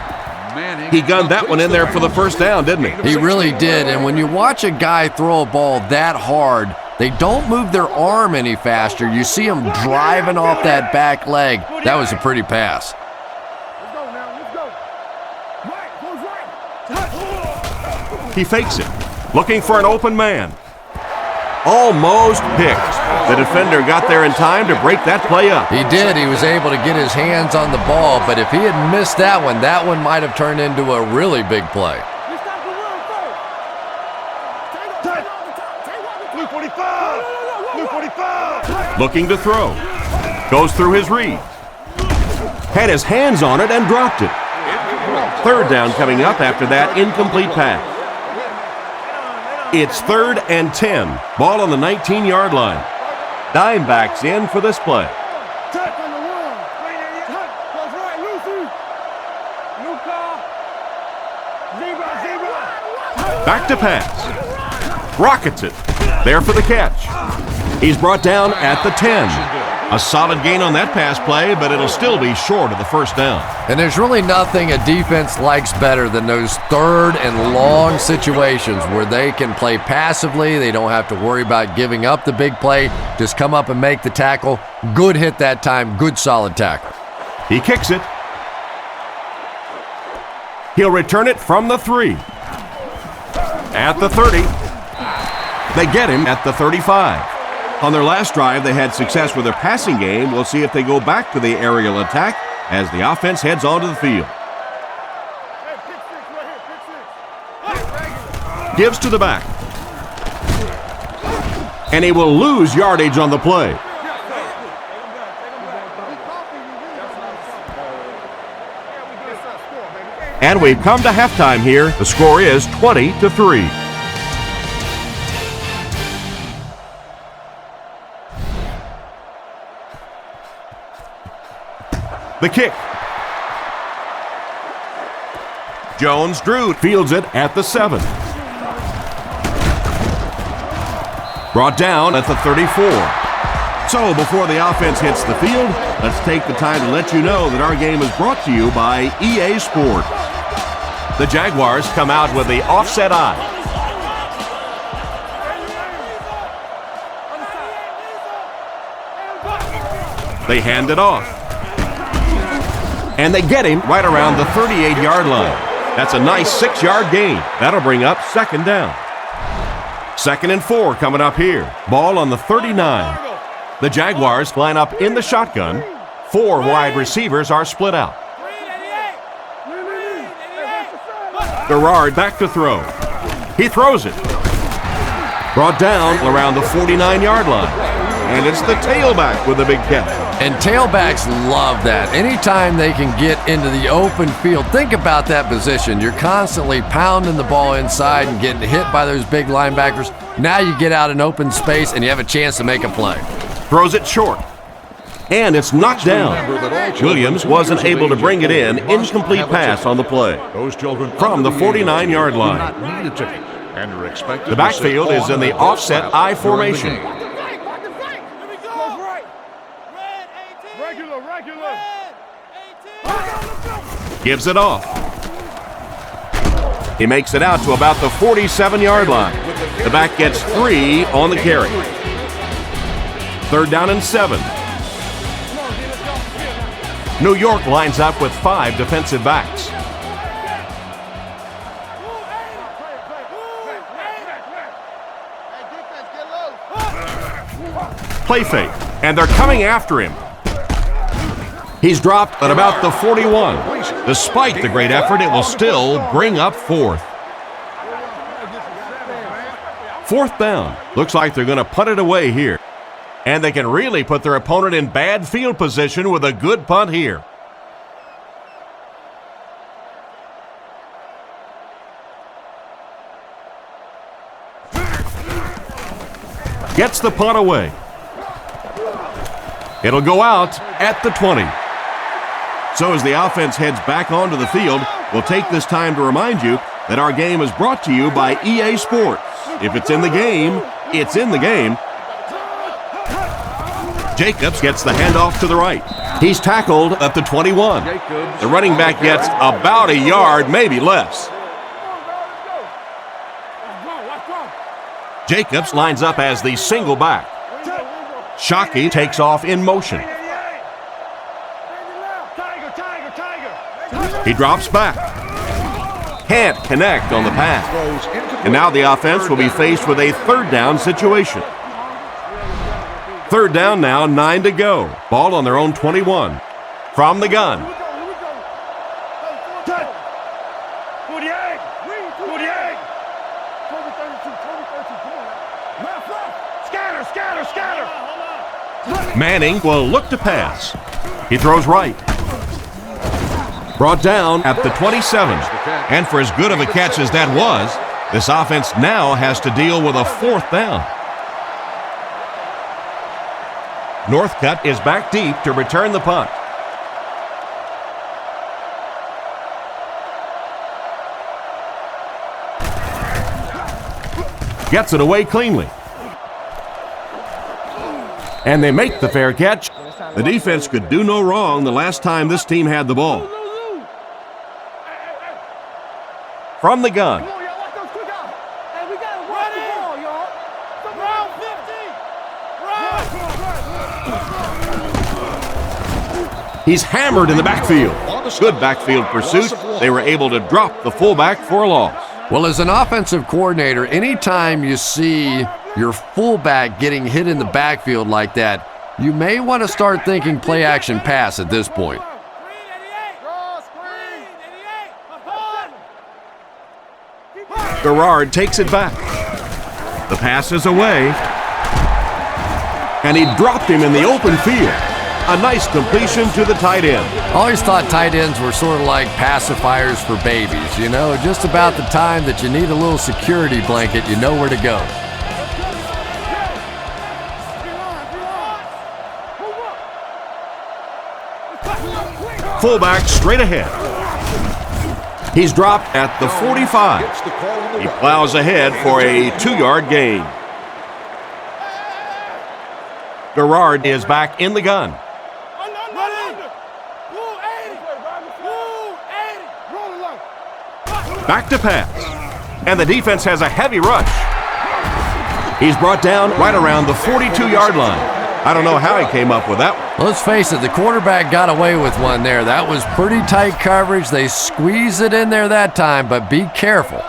He gunned that one in there for the first down, didn't he? He really did, and when you watch a guy throw a ball that hard, they don't move their arm any faster. You see him driving off that back leg. That was a pretty pass. Let's go now, let's go. Right, He fakes it, looking for an open man. Almost picked. The defender got there in time to break that play up. He did. He was able to get his hands on the ball, but if he had missed that one might have turned into a really big play. Looking to throw. Goes through his read. Had his hands on it and dropped it. Third down coming up after that incomplete pass. It's 3rd and 10. Ball on the 19-yard line. Dimebacks in for this play. Back to pass. Rockets it. There for the catch. He's brought down at the 10. A solid gain on that pass play, but it'll still be short of the first down. And there's really nothing a defense likes better than those third and long situations where they can play passively. They don't have to worry about giving up the big play. Just come up and make the tackle. Good hit that time. Good solid tackle. He kicks it. He'll return it from the 3. At the 30. They get him at the 35. On their last drive, they had success with their passing game. We'll see if they go back to the aerial attack as the offense heads onto the field. Gives to the back. And he will lose yardage on the play. And we've come to halftime here. The score is 20-3. The kick. Jones-Drew fields it at the 7. Brought down at the 34. So before the offense hits the field, let's take the time to let you know that our game is brought to you by EA Sports. The Jaguars come out with the offset eye. They hand it off. And they get him right around the 38-yard line. That's a nice 6-yard gain. That'll bring up 2nd down. 2nd and 4 coming up here. Ball on the 39. The Jaguars line up in the shotgun. 4 wide receivers are split out. Garrard back to throw. He throws it. Brought down around the 49-yard line. And it's the tailback with a big catch. And tailbacks love that. Anytime they can get into the open field, think about that position. You're constantly pounding the ball inside and getting hit by those big linebackers. Now you get out in open space and you have a chance to make a play. Throws it short. And it's knocked down. Williams wasn't able to bring it in. Incomplete pass on the play. From the 49-yard line. The backfield is in the offset I formation. Gives it off. He makes it out to about the 47-yard line. The back gets 3 on the carry. 3rd down and 7. New York lines up with 5 defensive backs. Play fake, and they're coming after him. He's dropped at about the 41. Despite the great effort, it will still bring up 4th. 4th down. Looks like they're going to punt it away here. And they can really put their opponent in bad field position with a good punt here. Gets the punt away. It'll go out at the 20. So as the offense heads back onto the field, we'll take this time to remind you that our game is brought to you by EA Sports. If it's in the game, it's in the game. Jacobs gets the handoff to the right. He's tackled at the 21. The running back gets about a yard, maybe less. Jacobs lines up as the single back. Shockey takes off in motion. He drops back. Can't connect on the pass. And now the offense will be faced with a third down situation. Third down now, 9 to go. Ball on their own 21. From the gun. Manning will look to pass. He throws right. Brought down at the 27. And for as good of a catch as that was, this offense now has to deal with a fourth down. Northcutt is back deep to return the punt. Gets it away cleanly. And they make the fair catch. The defense could do no wrong the last time this team had the ball. From the gun. He's hammered in the backfield. Good backfield pursuit. They were able to drop the fullback for a loss. Well, as an offensive coordinator, anytime you see your fullback getting hit in the backfield like that, you may want to start thinking play action pass at this point. Garrard takes it back. The pass is away. And he dropped him in the open field. A nice completion to the tight end. I always thought tight ends were sort of like pacifiers for babies. You know, just about the time that you need a little security blanket, you know where to go. Fullback straight ahead. He's dropped at the 45. He plows ahead for a 2-yard gain. Garrard is back in the gun. Back to pass. And the defense has a heavy rush. He's brought down right around the 42-yard line. I don't know how he came up with that one. Let's face it, the quarterback got away with one there. That was pretty tight coverage. They squeezed it in there that time, but be careful.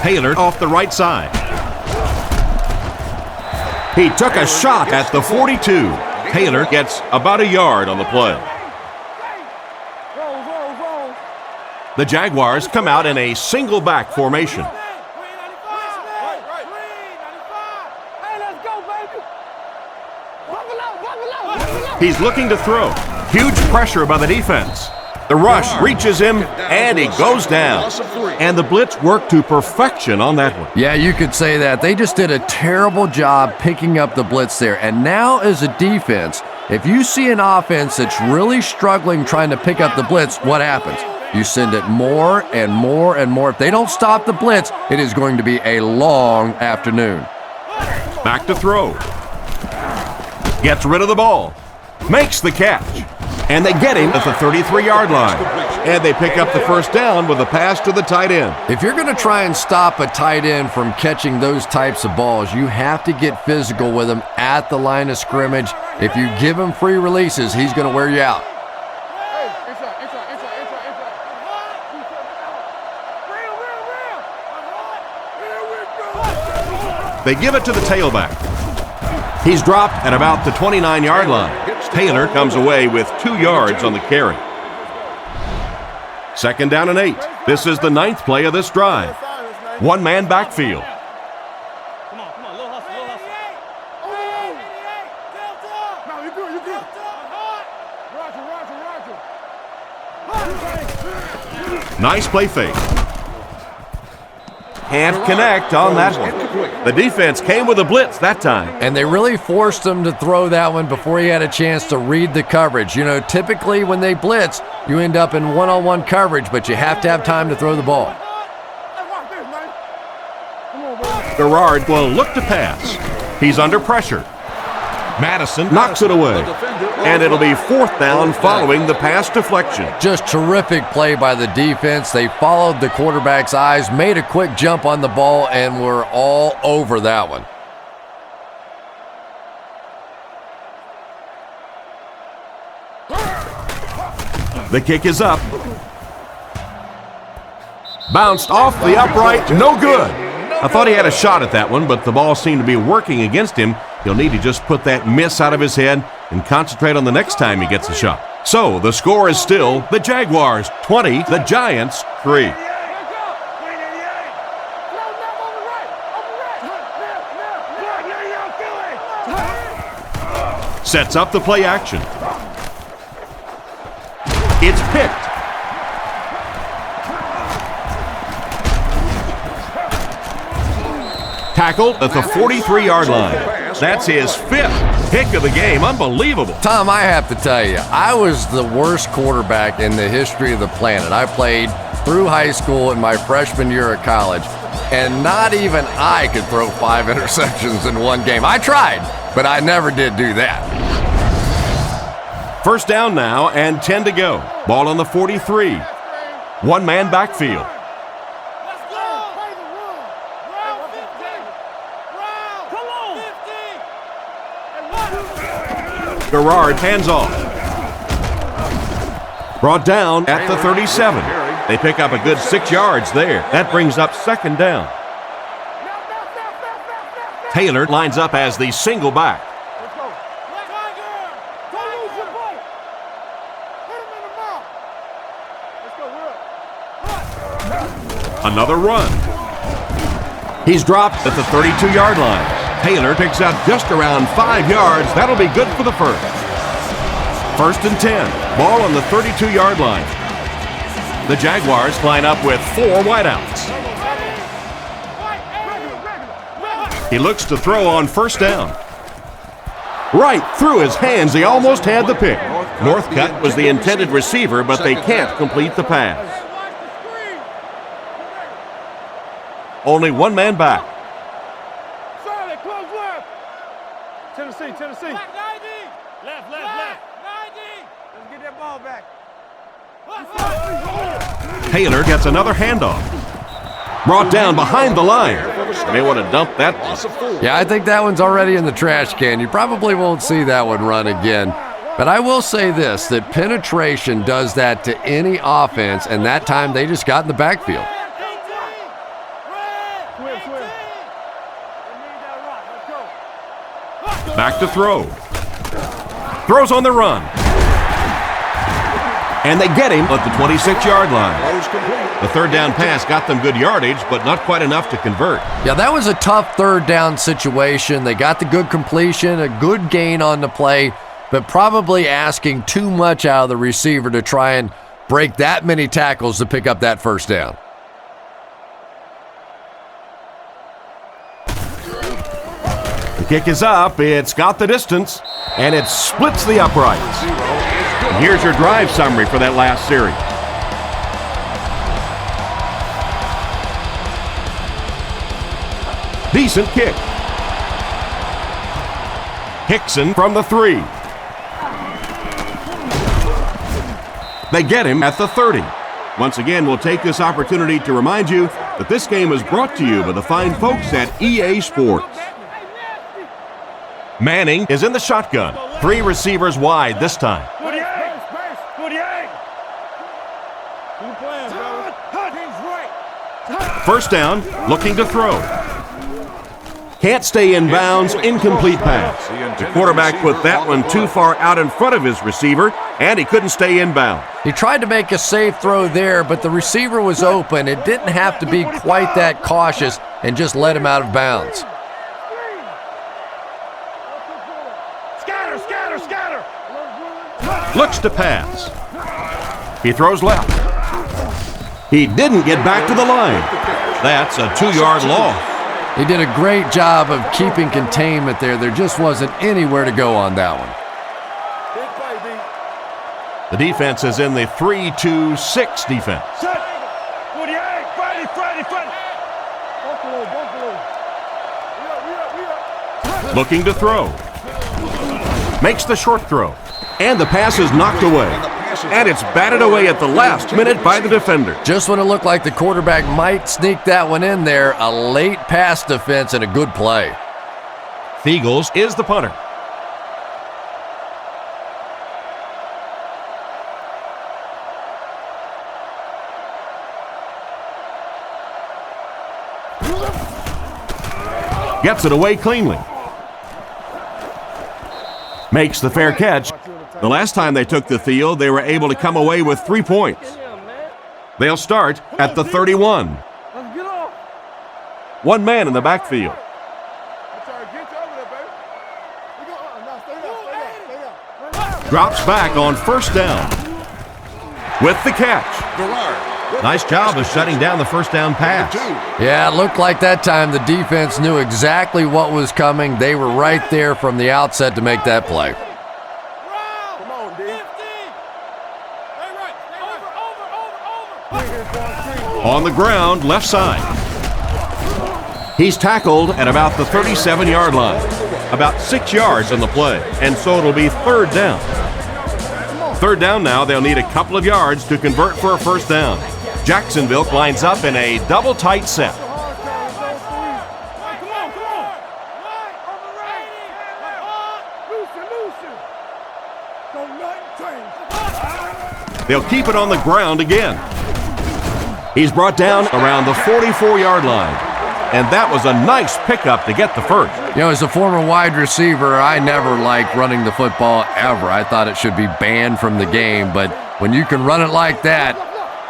Taylor off the right side. He took a shot at the 42. Taylor gets about a yard on the play. The Jaguars come out in a single back formation. He's looking to throw. Huge pressure by the defense. The rush reaches him, and he goes down. And the blitz worked to perfection on that one. Yeah, you could say that. They just did a terrible job picking up the blitz there. And now as a defense, if you see an offense that's really struggling trying to pick up the blitz, what happens? You send it more and more and more. If they don't stop the blitz, it is going to be a long afternoon. Back to throw. Gets rid of the ball. Makes the catch. And they get him at the 33-yard line. And they pick up the first down with a pass to the tight end. If you're going to try and stop a tight end from catching those types of balls, you have to get physical with him at the line of scrimmage. If you give him free releases, he's going to wear you out. They give it to the tailback. He's dropped at about the 29-yard line. Taylor comes away with 2 yards on the carry. Second down and 8. This is the 9th play of this drive. One-man backfield. Come on, little hustle. No, you're good. Roger. Nice play fake. Can't connect on that one. The defense came with a blitz that time. And they really forced him to throw that one before he had a chance to read the coverage. You know, typically when they blitz, you end up in one-on-one coverage, but you have to have time to throw the ball. Garrard will look to pass. He's under pressure. Madison knocks it away. And it'll be 4th down following the pass deflection. Just terrific play by the defense. They followed the quarterback's eyes, made a quick jump on the ball, and were all over that one. The kick is up. Bounced off the upright, no good. I thought he had a shot at that one, but the ball seemed to be working against him. He'll need to just put that miss out of his head and concentrate on the next time he gets a shot. So the score is still the Jaguars 20, the Giants 3. Sets up the play action. It's picked. Tackled at the 43-yard line. That's his 5th pick of the game. Unbelievable. Tom, I have to tell you, I was the worst quarterback in the history of the planet. I played through high school and my freshman year at college, and not even I could throw 5 interceptions in one game. I tried, but I never did do that. First down now and 10 to go. Ball on the 43. One-man backfield. Garrard hands off. Brought down at the 37. They pick up a good 6 yards there. That brings up second down. Taylor lines up as the single back. Another run. He's dropped at the 32-yard line. Taylor picks up just around 5 yards. That'll be good for the first. First and 10. Ball on the 32-yard line. The Jaguars line up with 4 wideouts. He looks to throw on first down. Right through his hands. He almost had the pick. Northcutt was the intended receiver, but they can't complete the pass. Only one man back. Charlotte, close left. Tennessee. Left. 90. Let's get that ball back. Taylor gets another handoff. Brought down behind the line. You may want to dump that one. Yeah, I think that one's already in the trash can. You probably won't see that one run again. But I will say this, that penetration does that to any offense, and that time they just got in the backfield. Back to throw. Throws on the run. And they get him at the 26-yard line. The third down pass got them good yardage, but not quite enough to convert. Yeah, that was a tough third down situation. They got the good completion, a good gain on the play, but probably asking too much out of the receiver to try and break that many tackles to pick up that first down. The kick is up, it's got the distance, and it splits the uprights. And here's your drive summary for that last series. Decent kick. Hickson from the 3. They get him at the 30. Once again, we'll take this opportunity to remind you that this game is brought to you by the fine folks at EA Sports. Manning is in the shotgun. 3 receivers wide this time. 48. First down, looking to throw. Can't stay in bounds, incomplete pass. The quarterback put that one too far out in front of his receiver, and he couldn't stay in bounds. He tried to make a safe throw there, but the receiver was open. It didn't have to be quite that cautious and just let him out of bounds. Scatter. Looks to pass. He throws left. He didn't get back to the line. That's a 2-yard loss. He did a great job of keeping containment there. There just wasn't anywhere to go on that one. The defense is in the 3-2-6 defense. 48. Friday. Looking to throw. Makes the short throw. And the pass is knocked away. And it's batted away at the last minute by the defender. Just when it looked like the quarterback might sneak that one in there, a late pass defense and a good play. Thiegels is the punter. Gets it away cleanly. Makes the fair catch. The last time they took the field, they were able to come away with 3 points. They'll start at the 31. One man in the backfield. Drops back on first down. With the catch. Nice job of shutting down the first down pass. Yeah, it looked like that time the defense knew exactly what was coming. They were right there from the outset to make that play. Come on, D. On the ground, left side. He's tackled at about the 37-yard line. About 6 yards on the play, and so it'll be third down. Third down now, they'll need a couple of yards to convert for a first down. Jacksonville lines up in a double tight set. They'll keep it on the ground again. He's brought down around the 44-yard line. And that was a nice pickup to get the first. You know, as a former wide receiver, I never liked running the football ever. I thought it should be banned from the game. But when you can run it like that,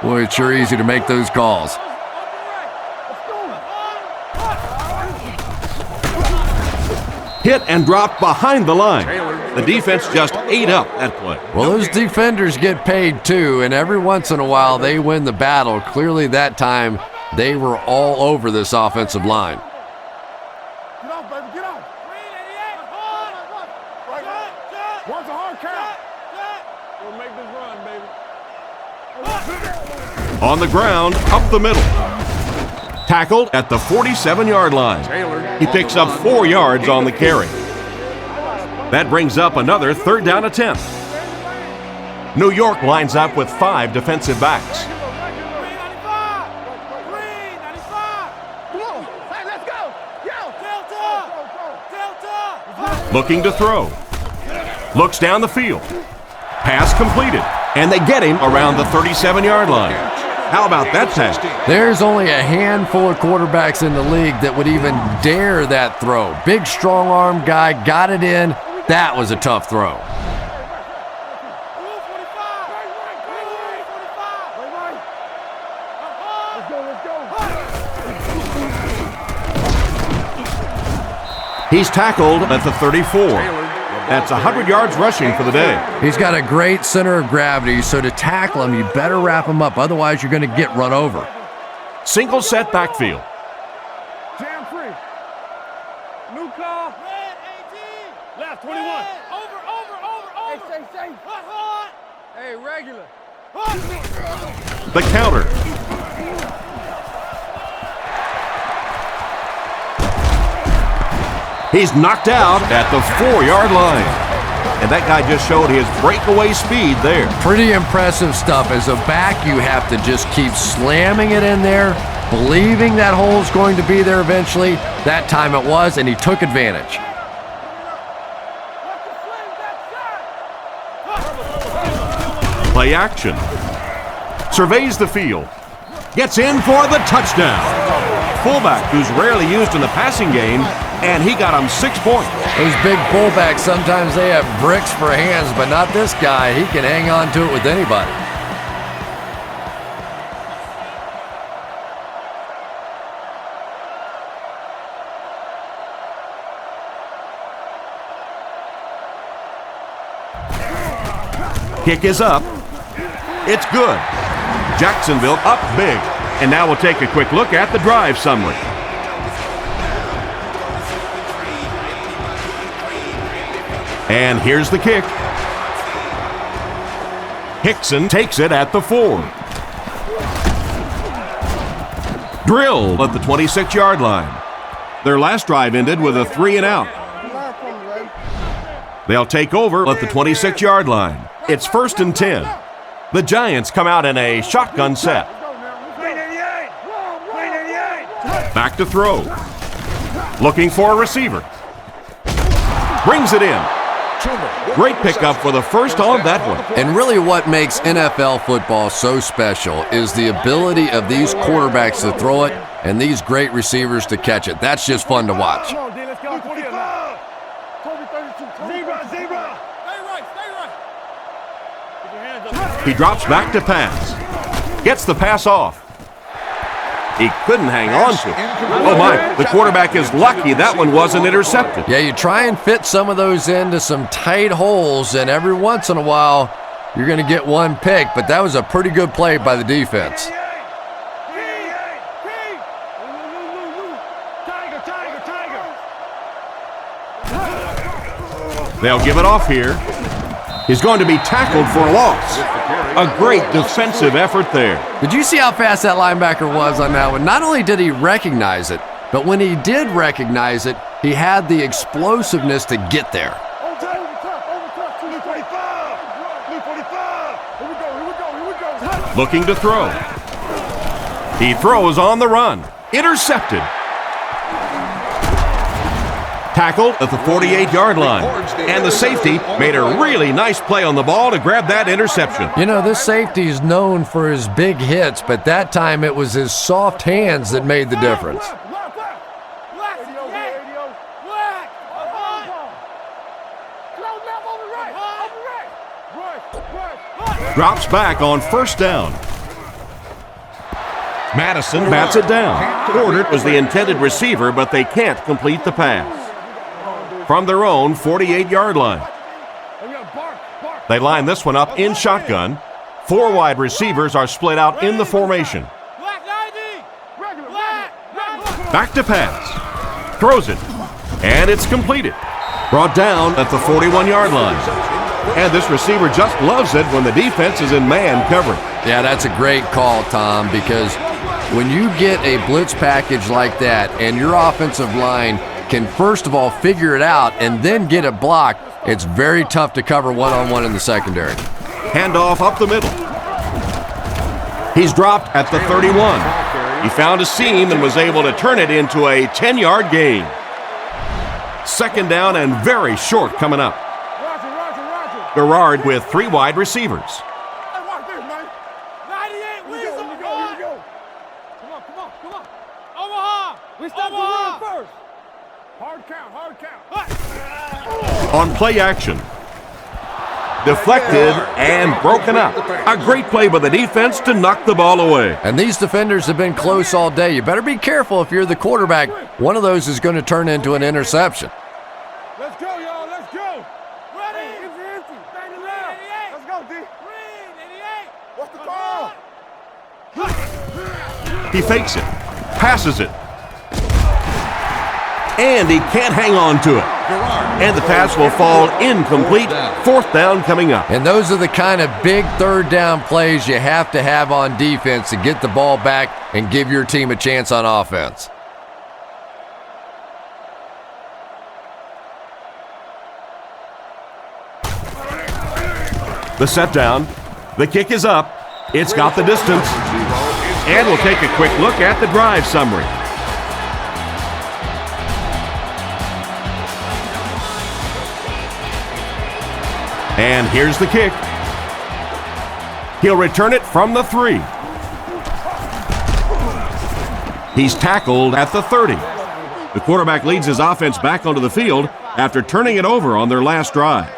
boy, it's sure easy to make those calls. Hit and dropped behind the line. The defense just ate up that play. Well, those defenders get paid too, and every once in a while they win the battle. Clearly that time they were all over this offensive line. Get off, baby, get off. One's a hard count. We'll make this run, baby. On the ground, up the middle. Tackled at the 47-yard line. He picks up 4 yards on the carry. That brings up another third down attempt. New York lines up with 5 defensive backs. Looking to throw. Looks down the field. Pass completed. And they get him around the 37-yard line. How about that pass? There's only a handful of quarterbacks in the league that would even dare that throw. Big, strong-arm guy got it in. That was a tough throw. He's tackled at the 34. That's 100 yards rushing for the day. He's got a great center of gravity, so to tackle him, you better wrap him up. Otherwise, you're going to get run over. Single set backfield. Jam free. New call. Red 18. Left 21. Over. Hey, stay safe. Hey, regular. The counter. He's knocked out at the 4-yard line. And that guy just showed his breakaway speed there. Pretty impressive stuff. As a back, you have to just keep slamming it in there, believing that hole's going to be there eventually. That time it was, and he took advantage. Play action. Surveys the field. Gets in for the touchdown. Fullback who's rarely used in the passing game, and he got him 6 points. Those big fullbacks, sometimes they have bricks for hands, but not this guy. He can hang on to it with anybody. Kick is up. It's good. Jacksonville up big. And now we'll take a quick look at the drive summary. And here's the kick. Hickson takes it at the 4. Drilled at the 26-yard line. Their last drive ended with a 3-and-out. They'll take over at the 26-yard line. It's 1st and 10. The Giants come out in a shotgun set. Back to throw. Looking for a receiver. Brings it in. Great pickup for the first on that one. And really what makes NFL football so special is the ability of these quarterbacks to throw it and these great receivers to catch it. That's just fun to watch. Come on, D, let's go. 45. Kobe 32. Zebra. Stay right. Put your hands up. He drops back to pass. Gets the pass off. He couldn't hang on to it. Oh my, the quarterback is lucky that one wasn't intercepted. Yeah, you try and fit some of those into some tight holes, and every once in a while, you're going to get one pick, but that was a pretty good play by the defense. They'll give it off here. He's going to be tackled for a loss. A great defensive effort there. Did you see how fast that linebacker was on that one? Not only did he recognize it, but when he did recognize it, he had the explosiveness to get there. Looking to throw. He throws on the run. Intercepted. Tackled at the 48-yard line. And the safety made a really nice play on the ball to grab that interception. You know, this safety is known for his big hits, but that time it was his soft hands that made the difference. Drops back on first down. Madison bats it down. Gordert was the intended receiver, but they can't complete the pass. From their own 48-yard line. They line this one up in shotgun. 4 wide receivers are split out in the formation. Back to pass. Throws it. And it's completed. Brought down at the 41-yard line. And this receiver just loves it when the defense is in man coverage. Yeah, that's a great call, Tom, because when you get a blitz package like that and your offensive line can first of all figure it out and then get it blocked, it's very tough to cover one-on-one in the secondary. Handoff up the middle. He's dropped at the 31. He found a seam and was able to turn it into a 10-yard gain. Second down and very short coming up. Gerard with 3 wide receivers. On play action. Deflected and broken up. A great play by the defense to knock the ball away. And these defenders have been close all day. You better be careful if you're the quarterback. One of those is going to turn into an interception. Let's go, y'all. Let's go. Ready? It's empty. Let's go, D. What's the call? He fakes it. Passes it. And he can't hang on to it. And the pass will fall incomplete. 4th down coming up. And those are the kind of big 3rd down plays you have to have on defense to get the ball back and give your team a chance on offense. The set down. The kick is up. It's got the distance. And we'll take a quick look at the drive summary. And here's the kick. He'll return it from the 3. He's tackled at the 30. The quarterback leads his offense back onto the field after turning it over on their last drive.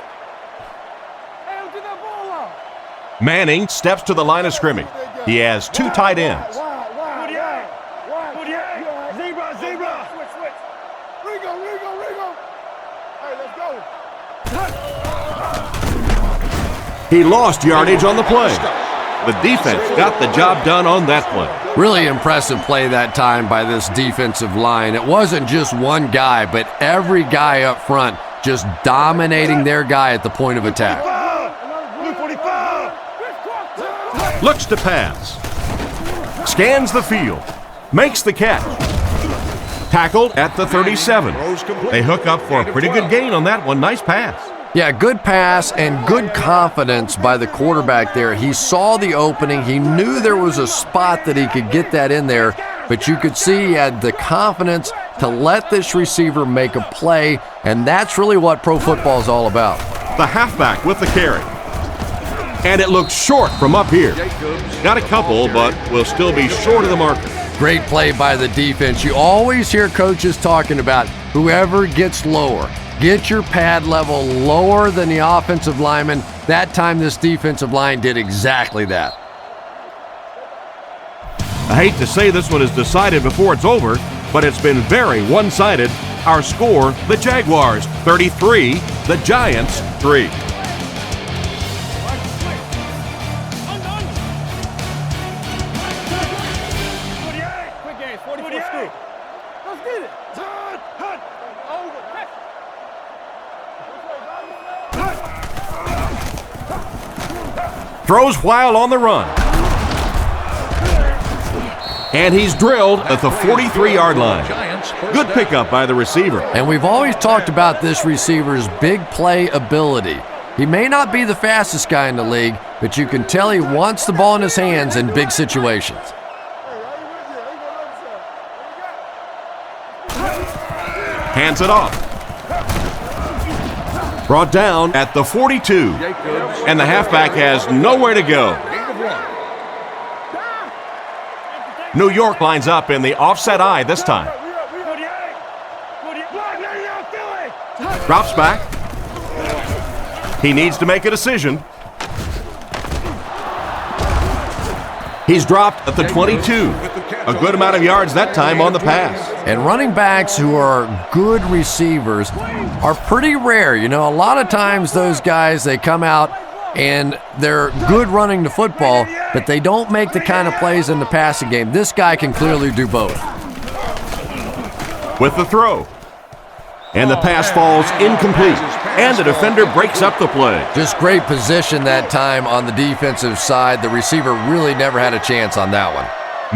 Manning steps to the line of scrimmage. He has 2 tight ends. Zebra. Switch. Rigo. Hey, let's go. He lost yardage on the play. The defense got the job done on that play. Really impressive play that time by this defensive line. It wasn't just one guy, but every guy up front just dominating their guy at the point of attack. Looks to pass. Scans the field. Makes the catch. Tackled at the 37. They hook up for a pretty good gain on that one. Nice pass. Yeah, good pass and good confidence by the quarterback there. He saw the opening. He knew there was a spot that he could get that in there, but you could see he had the confidence to let this receiver make a play, and that's really what pro football is all about. The halfback with the carry. And it looks short from up here. Got a couple, but will still be short of the marker. Great play by the defense. You always hear coaches talking about whoever gets lower. Get your pad level lower than the offensive lineman. That time this defensive line did exactly that. I hate to say this one is decided before it's over, but it's been very one-sided. Our score, the Jaguars 33, the Giants 3. Throws while on the run. And he's drilled at the 43-yard line. Good pickup by the receiver. And we've always talked about this receiver's big play ability. He may not be the fastest guy in the league, but you can tell he wants the ball in his hands in big situations. Hands it off. Brought down at the 42. And the halfback has nowhere to go. New York lines up in the offset eye this time. Drops back. He needs to make a decision. He's dropped at the 22. A good amount of yards that time on the pass. And running backs who are good receivers are pretty rare. You know, a lot of times those guys, they come out and they're good running the football, but they don't make the kind of plays in the passing game. This guy can clearly do both. With the throw. And the pass falls incomplete. And the defender breaks up the play. Just great position that time on the defensive side. The receiver really never had a chance on that one.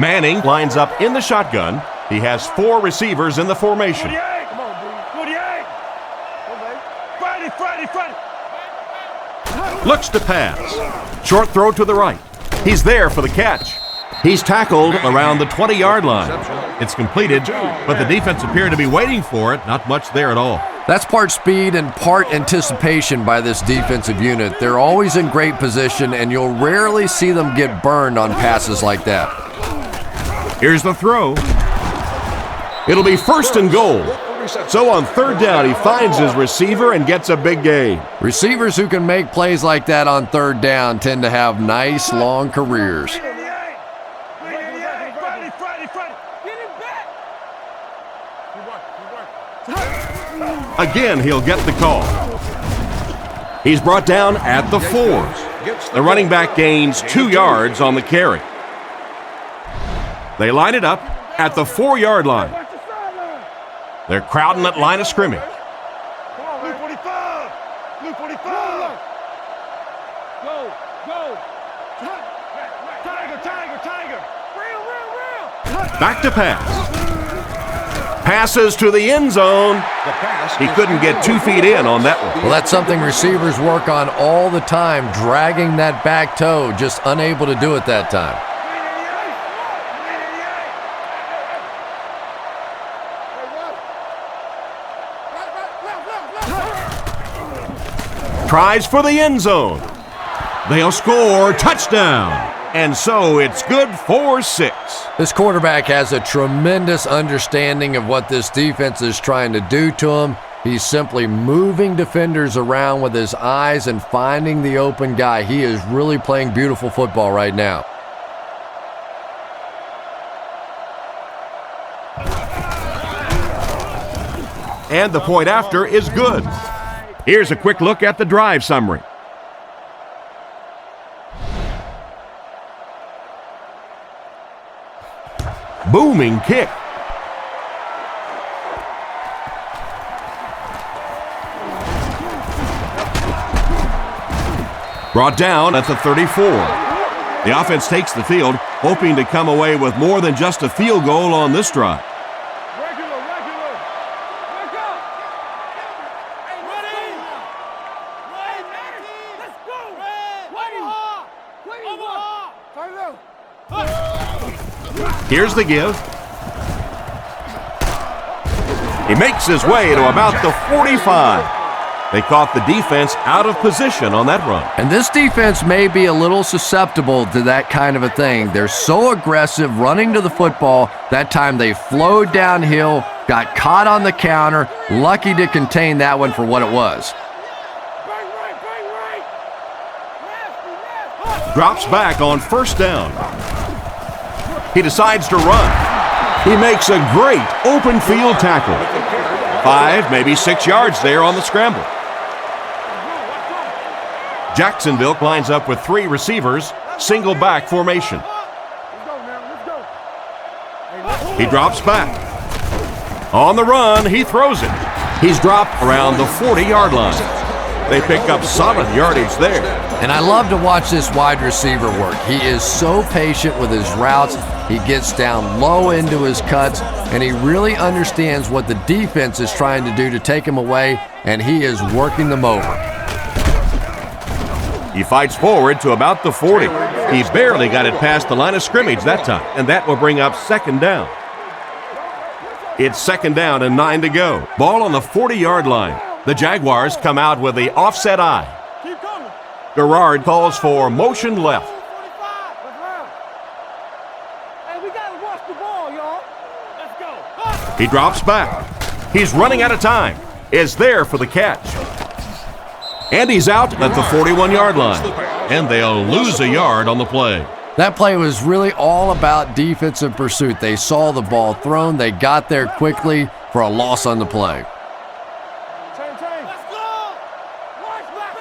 Manning lines up in the shotgun. He has 4 receivers in the formation. Looks to pass. Short throw to the right. He's there for the catch. He's tackled around the 20-yard line. It's completed, but the defense appeared to be waiting for it. Not much there at all. That's part speed and part anticipation by this defensive unit. They're always in great position, and you'll rarely see them get burned on passes like that. Here's the throw. It'll be 1st and goal. So on 3rd down, he finds his receiver and gets a big gain. Receivers who can make plays like that on 3rd down tend to have nice, long careers. Again, he'll get the call. He's brought down at the 4. The running back gains 2 yards on the carry. They line it up at the 4-yard line. They're crowding that line of scrimmage. Blue 45! Blue 45! Go! Go! Tiger! Real! Back to pass. Passes to the end zone. He couldn't get 2 feet in on that one. Well, that's something receivers work on all the time, dragging that back toe, just unable to do it that time. Tries for the end zone. They'll score. Touchdown. And so it's good for 6. This quarterback has a tremendous understanding of what this defense is trying to do to him. He's simply moving defenders around with his eyes and finding the open guy. He is really playing beautiful football right now. And the point after is good. Here's a quick look at the drive summary. Booming kick. Brought down at the 34. The offense takes the field, hoping to come away with more than just a field goal on this drive. Here's the give. He makes his way to about the 45. They caught the defense out of position on that run. And this defense may be a little susceptible to that kind of a thing. They're so aggressive running to the football. That time they flowed downhill, got caught on the counter, lucky to contain that one for what it was. Drops back on first down. He decides to run. He makes a great open field tackle. 5, maybe 6 yards there on the scramble. Jacksonville lines up with 3 receivers, single back formation. He drops back. On the run, he throws it. He's dropped around the 40-yard line. They pick up solid yardage there. And I love to watch this wide receiver work. He is so patient with his routes. He gets down low into his cuts, and he really understands what the defense is trying to do to take him away, and he is working them over. He fights forward to about the 40. He barely got it past the line of scrimmage that time, and that will bring up second down. It's second down and 9 to go. Ball on the 40-yard line. The Jaguars come out with the offset eye. Garrard calls for motion left. Hey, we gotta watch the ball, y'all. Let's go. He drops back. He's running out of time. Is there for the catch. And he's out at the 41-yard line. And they'll lose a yard on the play. That play was really all about defensive pursuit. They saw the ball thrown. They got there quickly for a loss on the play. Let's go. Watch back.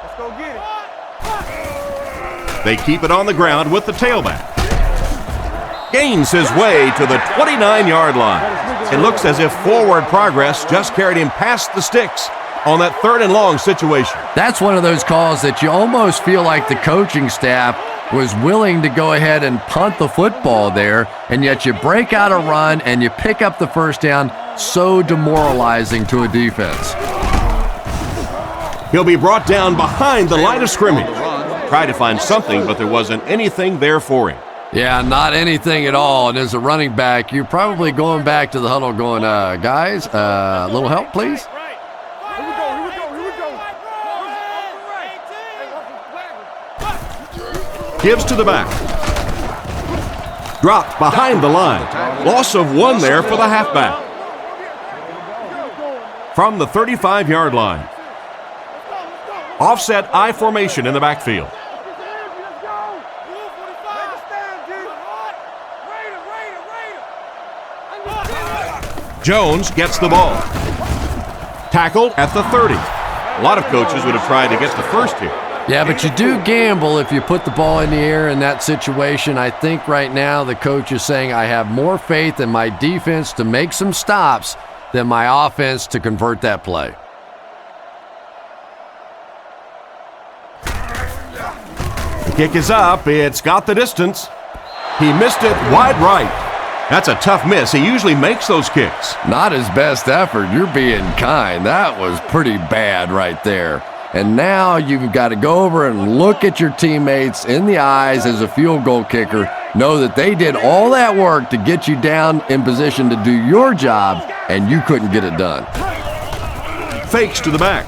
Let's go get it. They keep it on the ground with the tailback. Gains his way to the 29-yard line. It looks as if forward progress just carried him past the sticks on that 3rd and long situation. That's one of those calls that you almost feel like the coaching staff was willing to go ahead and punt the football there, and yet you break out a run and you pick up the first down. So demoralizing to a defense. He'll be brought down behind the line of scrimmage. Tried to find something, but there wasn't anything there for him. Yeah, not anything at all. And as a running back, you're probably going back to the huddle going, guys, a little help, please? Here we go. Gives to the back. Dropped behind the line. Loss of 1 there for the halfback. From the 35-yard line. Offset I formation in the backfield. Jones gets the ball. Tackled at the 30. A lot of coaches would have tried to get the first here. Yeah, but you do gamble if you put the ball in the air in that situation. I think right now the coach is saying I have more faith in my defense to make some stops than my offense to convert that play. The kick is up. It's got the distance. He missed it wide right. That's a tough miss. He usually makes those kicks. Not his best effort. You're being kind. That was pretty bad right there. And now you've got to go over and look at your teammates in the eyes as a field goal kicker. Know that they did all that work to get you down in position to do your job, and you couldn't get it done. Fakes to the back.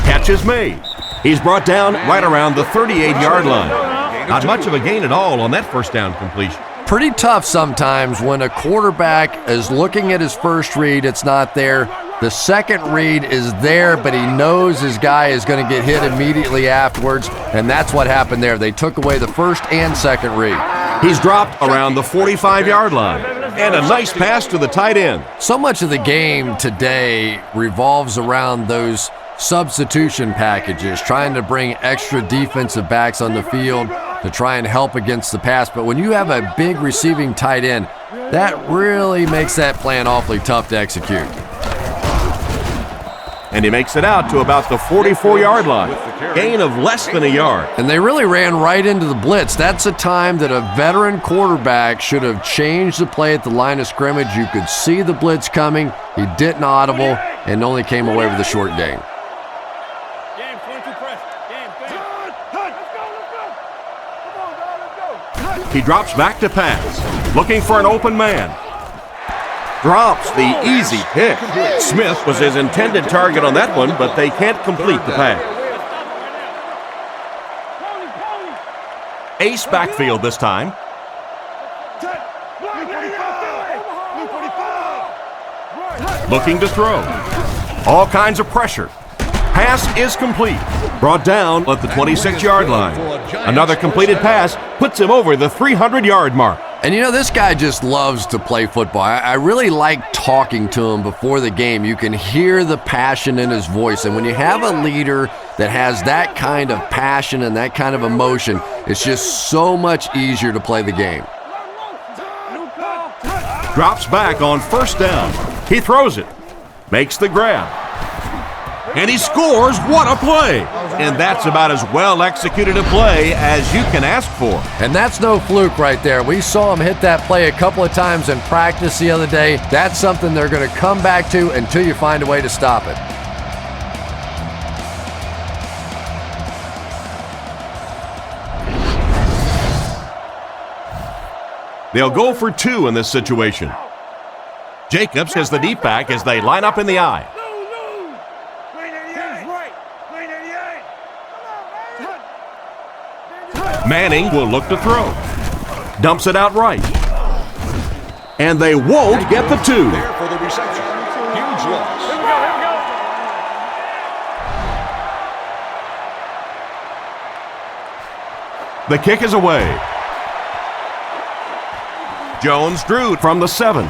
Catch is made. He's brought down right around the 38-yard line. Not much of a gain at all on that first down completion. Pretty tough sometimes when a quarterback is looking at his first read, it's not there. The second read is there, but he knows his guy is going to get hit immediately afterwards, and that's what happened there. They took away the first and second read. He's dropped around the 45-yard line. And a nice pass to the tight end. So much of the game today revolves around those substitution packages, trying to bring extra defensive backs on the field to try and help against the pass. But when you have a big receiving tight end, that really makes that plan awfully tough to execute. And he makes it out to about the 44-yard line. Gain of less than a yard. And they really ran right into the blitz. That's a time that a veteran quarterback should have changed the play at the line of scrimmage. You could see the blitz coming. He didn't audible and only came away with a short gain. He drops back to pass, looking for an open man. drops the easy pick. Smith was his intended target on that one, but they can't complete the pass. Ace backfield this time. Looking to throw. All kinds of pressure. Pass is complete. Brought down at the 26-yard line. Another completed pass puts him over the 300-yard mark. And you know, this guy just loves to play football. I really like talking to him before the game. You can hear the passion in his voice. And when you have a leader that has that kind of passion and that kind of emotion, it's just so much easier to play the game. Drops back on first down. He throws it. Makes the grab. And he scores. What a play! And that's about as well executed a play as you can ask for. And that's no fluke right there. We saw him hit that play a couple of times in practice the other day. That's something they're going to come back to until you find a way to stop it. They'll go for two in this situation. Jacobs has the deep back as they line up in the I. Manning will look to throw. Dumps it out right. And they won't get the two. There for the reception. Huge loss. The kick is away. Jones drew from the 7.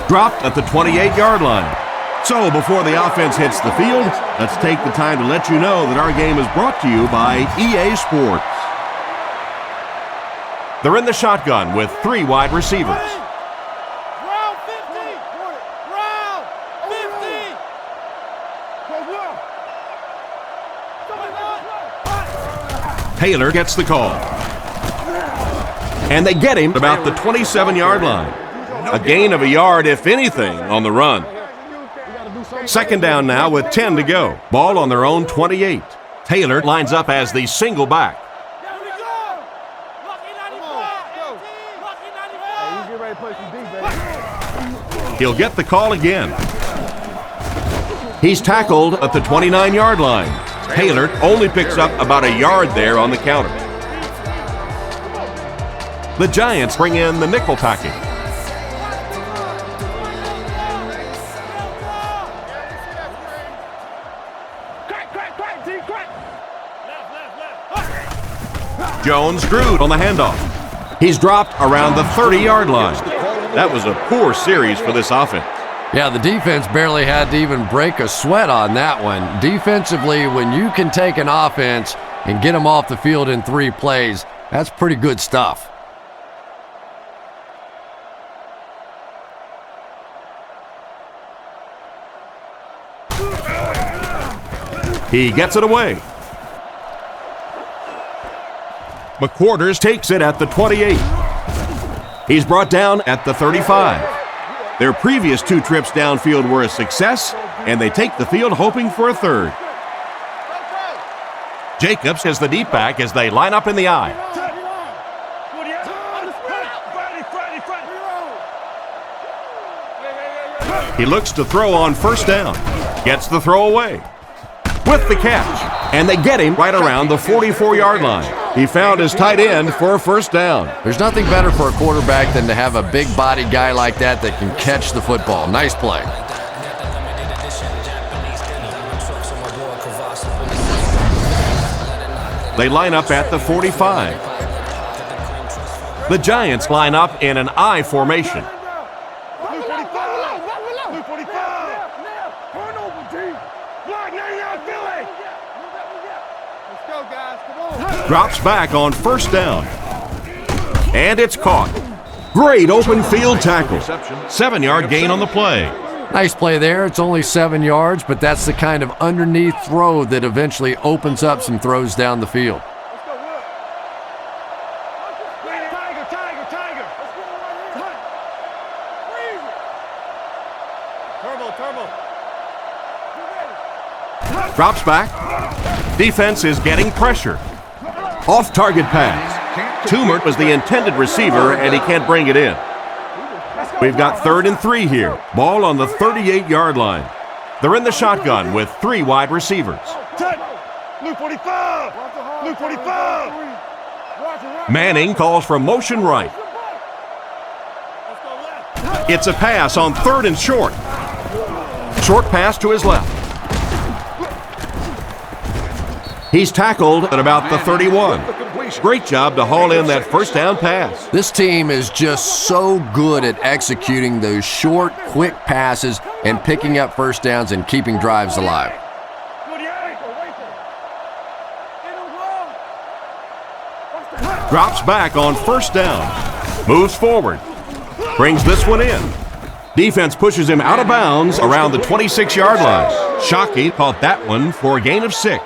Dropped at the 28-yard line. So before the offense hits the field, let's take the time to let you know that our game is brought to you by EA Sports. They're in the shotgun with 3 wide receivers. Round 50! Round 50! Taylor gets the call. And they get him about the 27-yard line. A gain of a yard, if anything, on the run. Second down now with 10 to go. Ball on their own 28. Taylor lines up as the single back. He'll get the call again. He's tackled at the 29-yard line. Taylor only picks up about a yard there on the counter. The Giants bring in the nickel package. Jones drew on the handoff. He's dropped around the 30-yard line. That was a poor series for this offense. Yeah, the defense barely had to even break a sweat on that one. Defensively, when you can take an offense and get them off the field in 3 plays, that's pretty good stuff. He gets it away. McQuarters takes it at the 28. He's brought down at the 35. Their previous 2 trips downfield were a success, and they take the field hoping for a third. Jacobs has the deep back as they line up in the I. He looks to throw on first down. Gets the throw away. With the catch. And they get him right around the 44-yard line. He found his tight end for a first down. There's nothing better for a quarterback than to have a big-bodied guy like that can catch the football. Nice play. They line up at the 45. The Giants line up in an I formation. Drops back on first down. And it's caught. Great open field tackle. 7-yard gain on the play. Nice play there. It's only 7 yards, but that's the kind of underneath throw that eventually opens up some throws down the field. Drops back. Defense is getting pressure. Off-target pass. Toomer was the intended receiver, and he can't bring it in. We've got 3rd and 3 here. Ball on the 38-yard line. They're in the shotgun with 3 wide receivers. Luke 45. Luke 45. Manning calls for motion right. It's a pass on 3rd and short. Short pass to his left. He's tackled at about the 31. Great job to haul in that first down pass. This team is just so good at executing those short, quick passes and picking up first downs and keeping drives alive. Drops back on first down. Moves forward. Brings this one in. Defense pushes him out of bounds around the 26-yard line. Shockey caught that one for a gain of 6.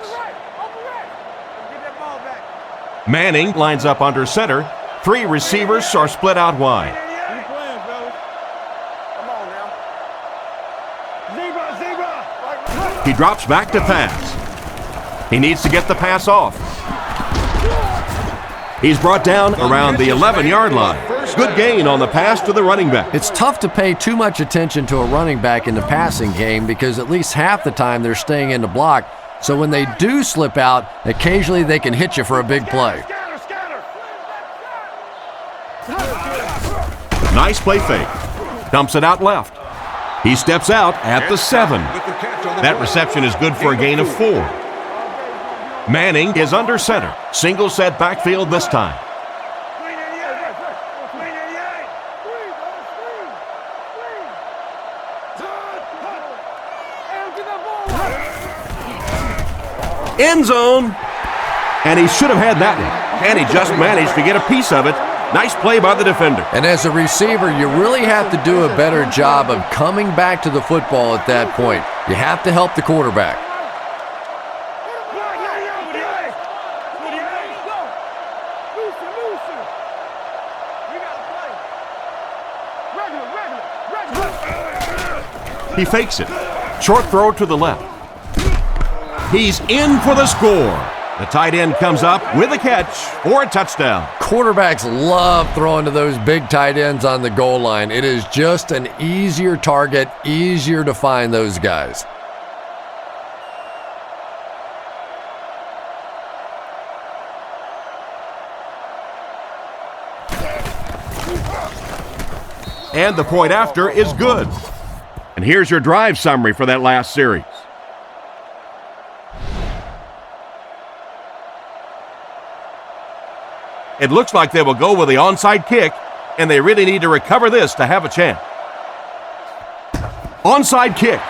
Manning lines up under center. 3 receivers are split out wide. He drops back to pass. He needs to get the pass off. He's brought down around the 11-yard line. Good gain on the pass to the running back. It's tough to pay too much attention to a running back in the passing game because at least half the time they're staying in the block. So when they do slip out, occasionally they can hit you for a big play. Nice play fake. Dumps it out left. He steps out at the 7. That reception is good for a gain of 4. Manning is under center. Single set backfield this time. End zone. And he should have had that one. And he just managed to get a piece of it. Nice play by the defender. And as a receiver, you really have to do a better job of coming back to the football at that point. You have to help the quarterback. He fakes it. Short throw to the left. He's in for the score. The tight end comes up with a catch for a touchdown. Quarterbacks love throwing to those big tight ends on the goal line. It is just an easier target, easier to find those guys. And the point after is good. And here's your drive summary for that last series. It looks like they will go with the onside kick, and they really need to recover this to have a chance. Onside kick.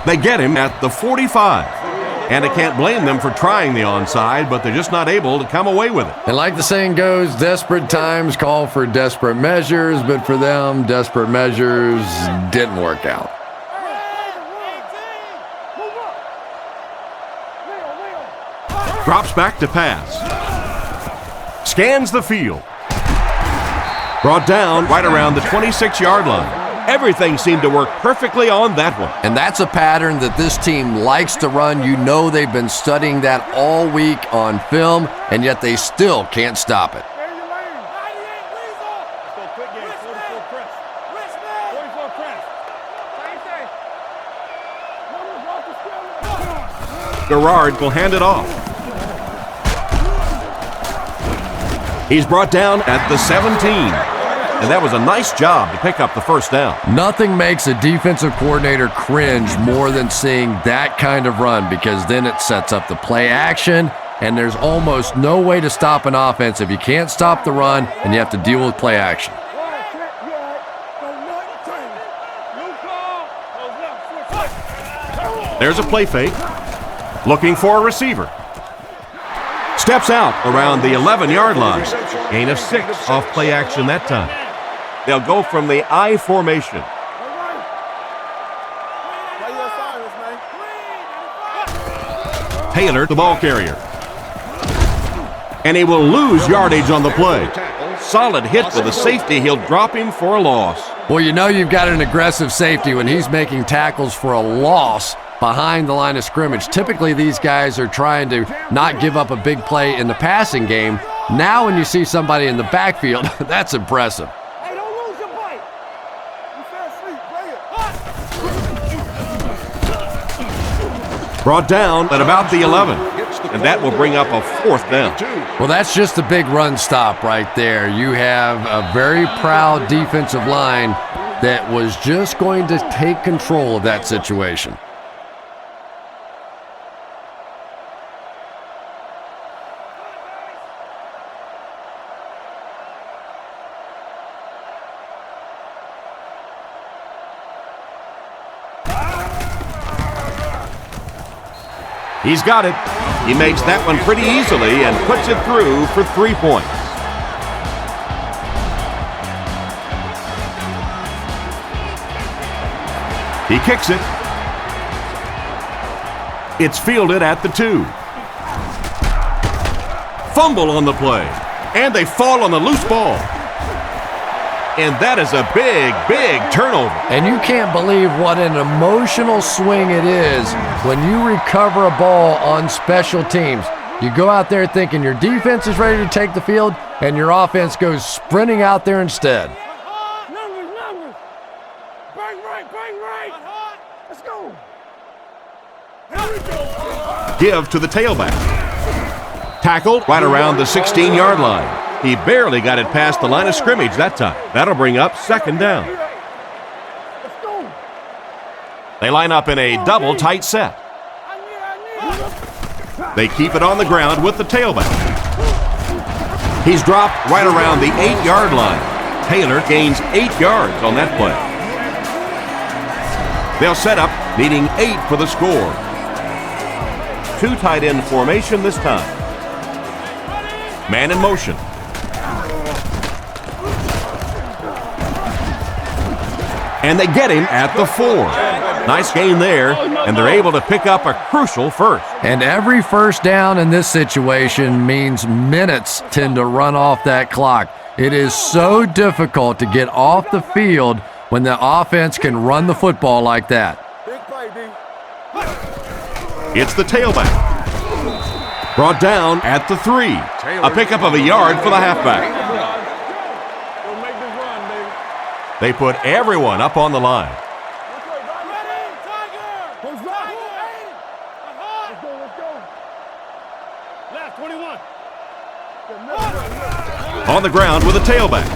They get him at the 45. And I can't blame them for trying the onside, but they're just not able to come away with it. And like the saying goes, desperate times call for desperate measures, but for them, desperate measures didn't work out. Drops back to pass. Scans the field. Brought down right around the 26-yard line. Everything seemed to work perfectly on that one. And that's a pattern that this team likes to run. You know they've been studying that all week on film, and yet they still can't stop it. Garrard will hand it off. He's brought down at the 17. And that was a nice job to pick up the first down. Nothing makes a defensive coordinator cringe more than seeing that kind of run, because then it sets up the play action, and there's almost no way to stop an offense if you can't stop the run and you have to deal with play action. There's a play fake. Looking for a receiver. Steps out around the 11-yard line. Gain of 6 off play action that time. They'll go from the I formation. Taylor, the ball carrier. And he will lose yardage on the play. Solid hit with the safety. He'll drop him for a loss. Well, you know you've got an aggressive safety when he's making tackles for a loss behind the line of scrimmage. Typically, these guys are trying to not give up a big play in the passing game, Now when you see somebody in the backfield, that's impressive. Hey, don't lose your bite. You fell asleep. Play it. Brought down at about the 11. And that will bring up a 4th down. Well, that's just a big run stop right there. You have a very proud defensive line that was just going to take control of that situation. He's got it. He makes that one pretty easily and puts it through for 3 points. He kicks it. It's fielded at the 2. Fumble on the play. And they fall on the loose ball. And that is a big, big turnover. And you can't believe what an emotional swing it is when you recover a ball on special teams. You go out there thinking your defense is ready to take the field, and your offense goes sprinting out there instead. Numbers. Bang right. Let's go. Here we go. Give to the tailback. Tackled right around the 16-yard line. He barely got it past the line of scrimmage that time. That'll bring up 2nd down. Let's go. They line up in a double tight set. They keep it on the ground with the tailback. He's dropped right around the 8-yard line. Taylor gains 8 yards on that play. They'll set up, needing 8 for the score. 2 tight end formation this time. Man in motion. And they get him at the 4. Nice gain there, and they're able to pick up a crucial first. And every first down in this situation means minutes tend to run off that clock. It is so difficult to get off the field when the offense can run the football like that. Big play, D. It's the tailback. Brought down at the 3. A pickup of a yard for the halfback. We'll make this run, baby. They put everyone up on the line. Let's go. Left 21. On the ground with a tailback.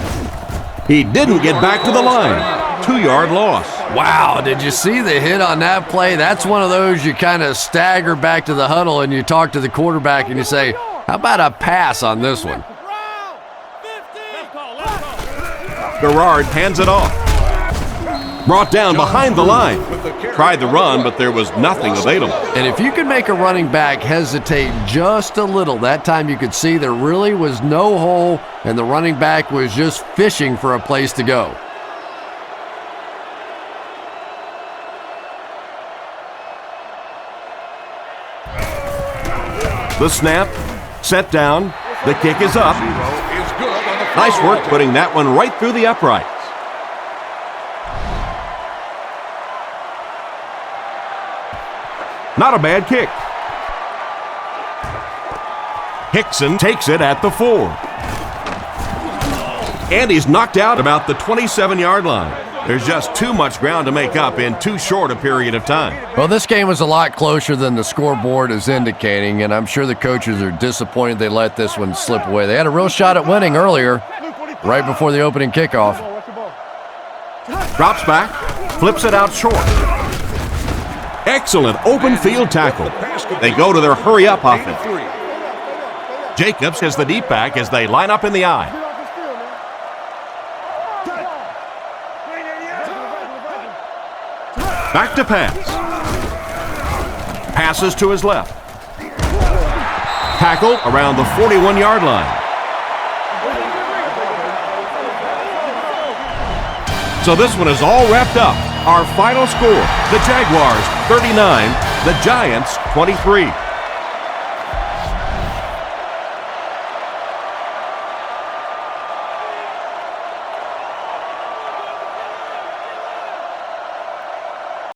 He didn't get back to the line. 2-yard loss. Wow, did you see the hit on that play? That's one of those you kind of stagger back to the huddle and you talk to the quarterback and you say, how about a pass on this one? Garrard hands it off. Brought down behind the line. Tried the run, but there was nothing available. And if you could make a running back hesitate just a little, that time you could see there really was no hole and the running back was just fishing for a place to go. The snap, set down, the kick is up. Nice work putting that one right through the uprights. Not a bad kick. Hickson takes it at the 4. And he's knocked out about the 27-yard line. There's just too much ground to make up in too short a period of time. Well, this game was a lot closer than the scoreboard is indicating, and I'm sure the coaches are disappointed they let this one slip away. They had a real shot at winning earlier, right before the opening kickoff. Drops back, flips it out short. Excellent open field tackle. They go to their hurry-up offense. Jacobs has the deep back as they line up in the I. Back to pass. Passes to his left. Tackle around the 41-yard line. So this one is all wrapped up. Our final score, the Jaguars 39, the Giants 23.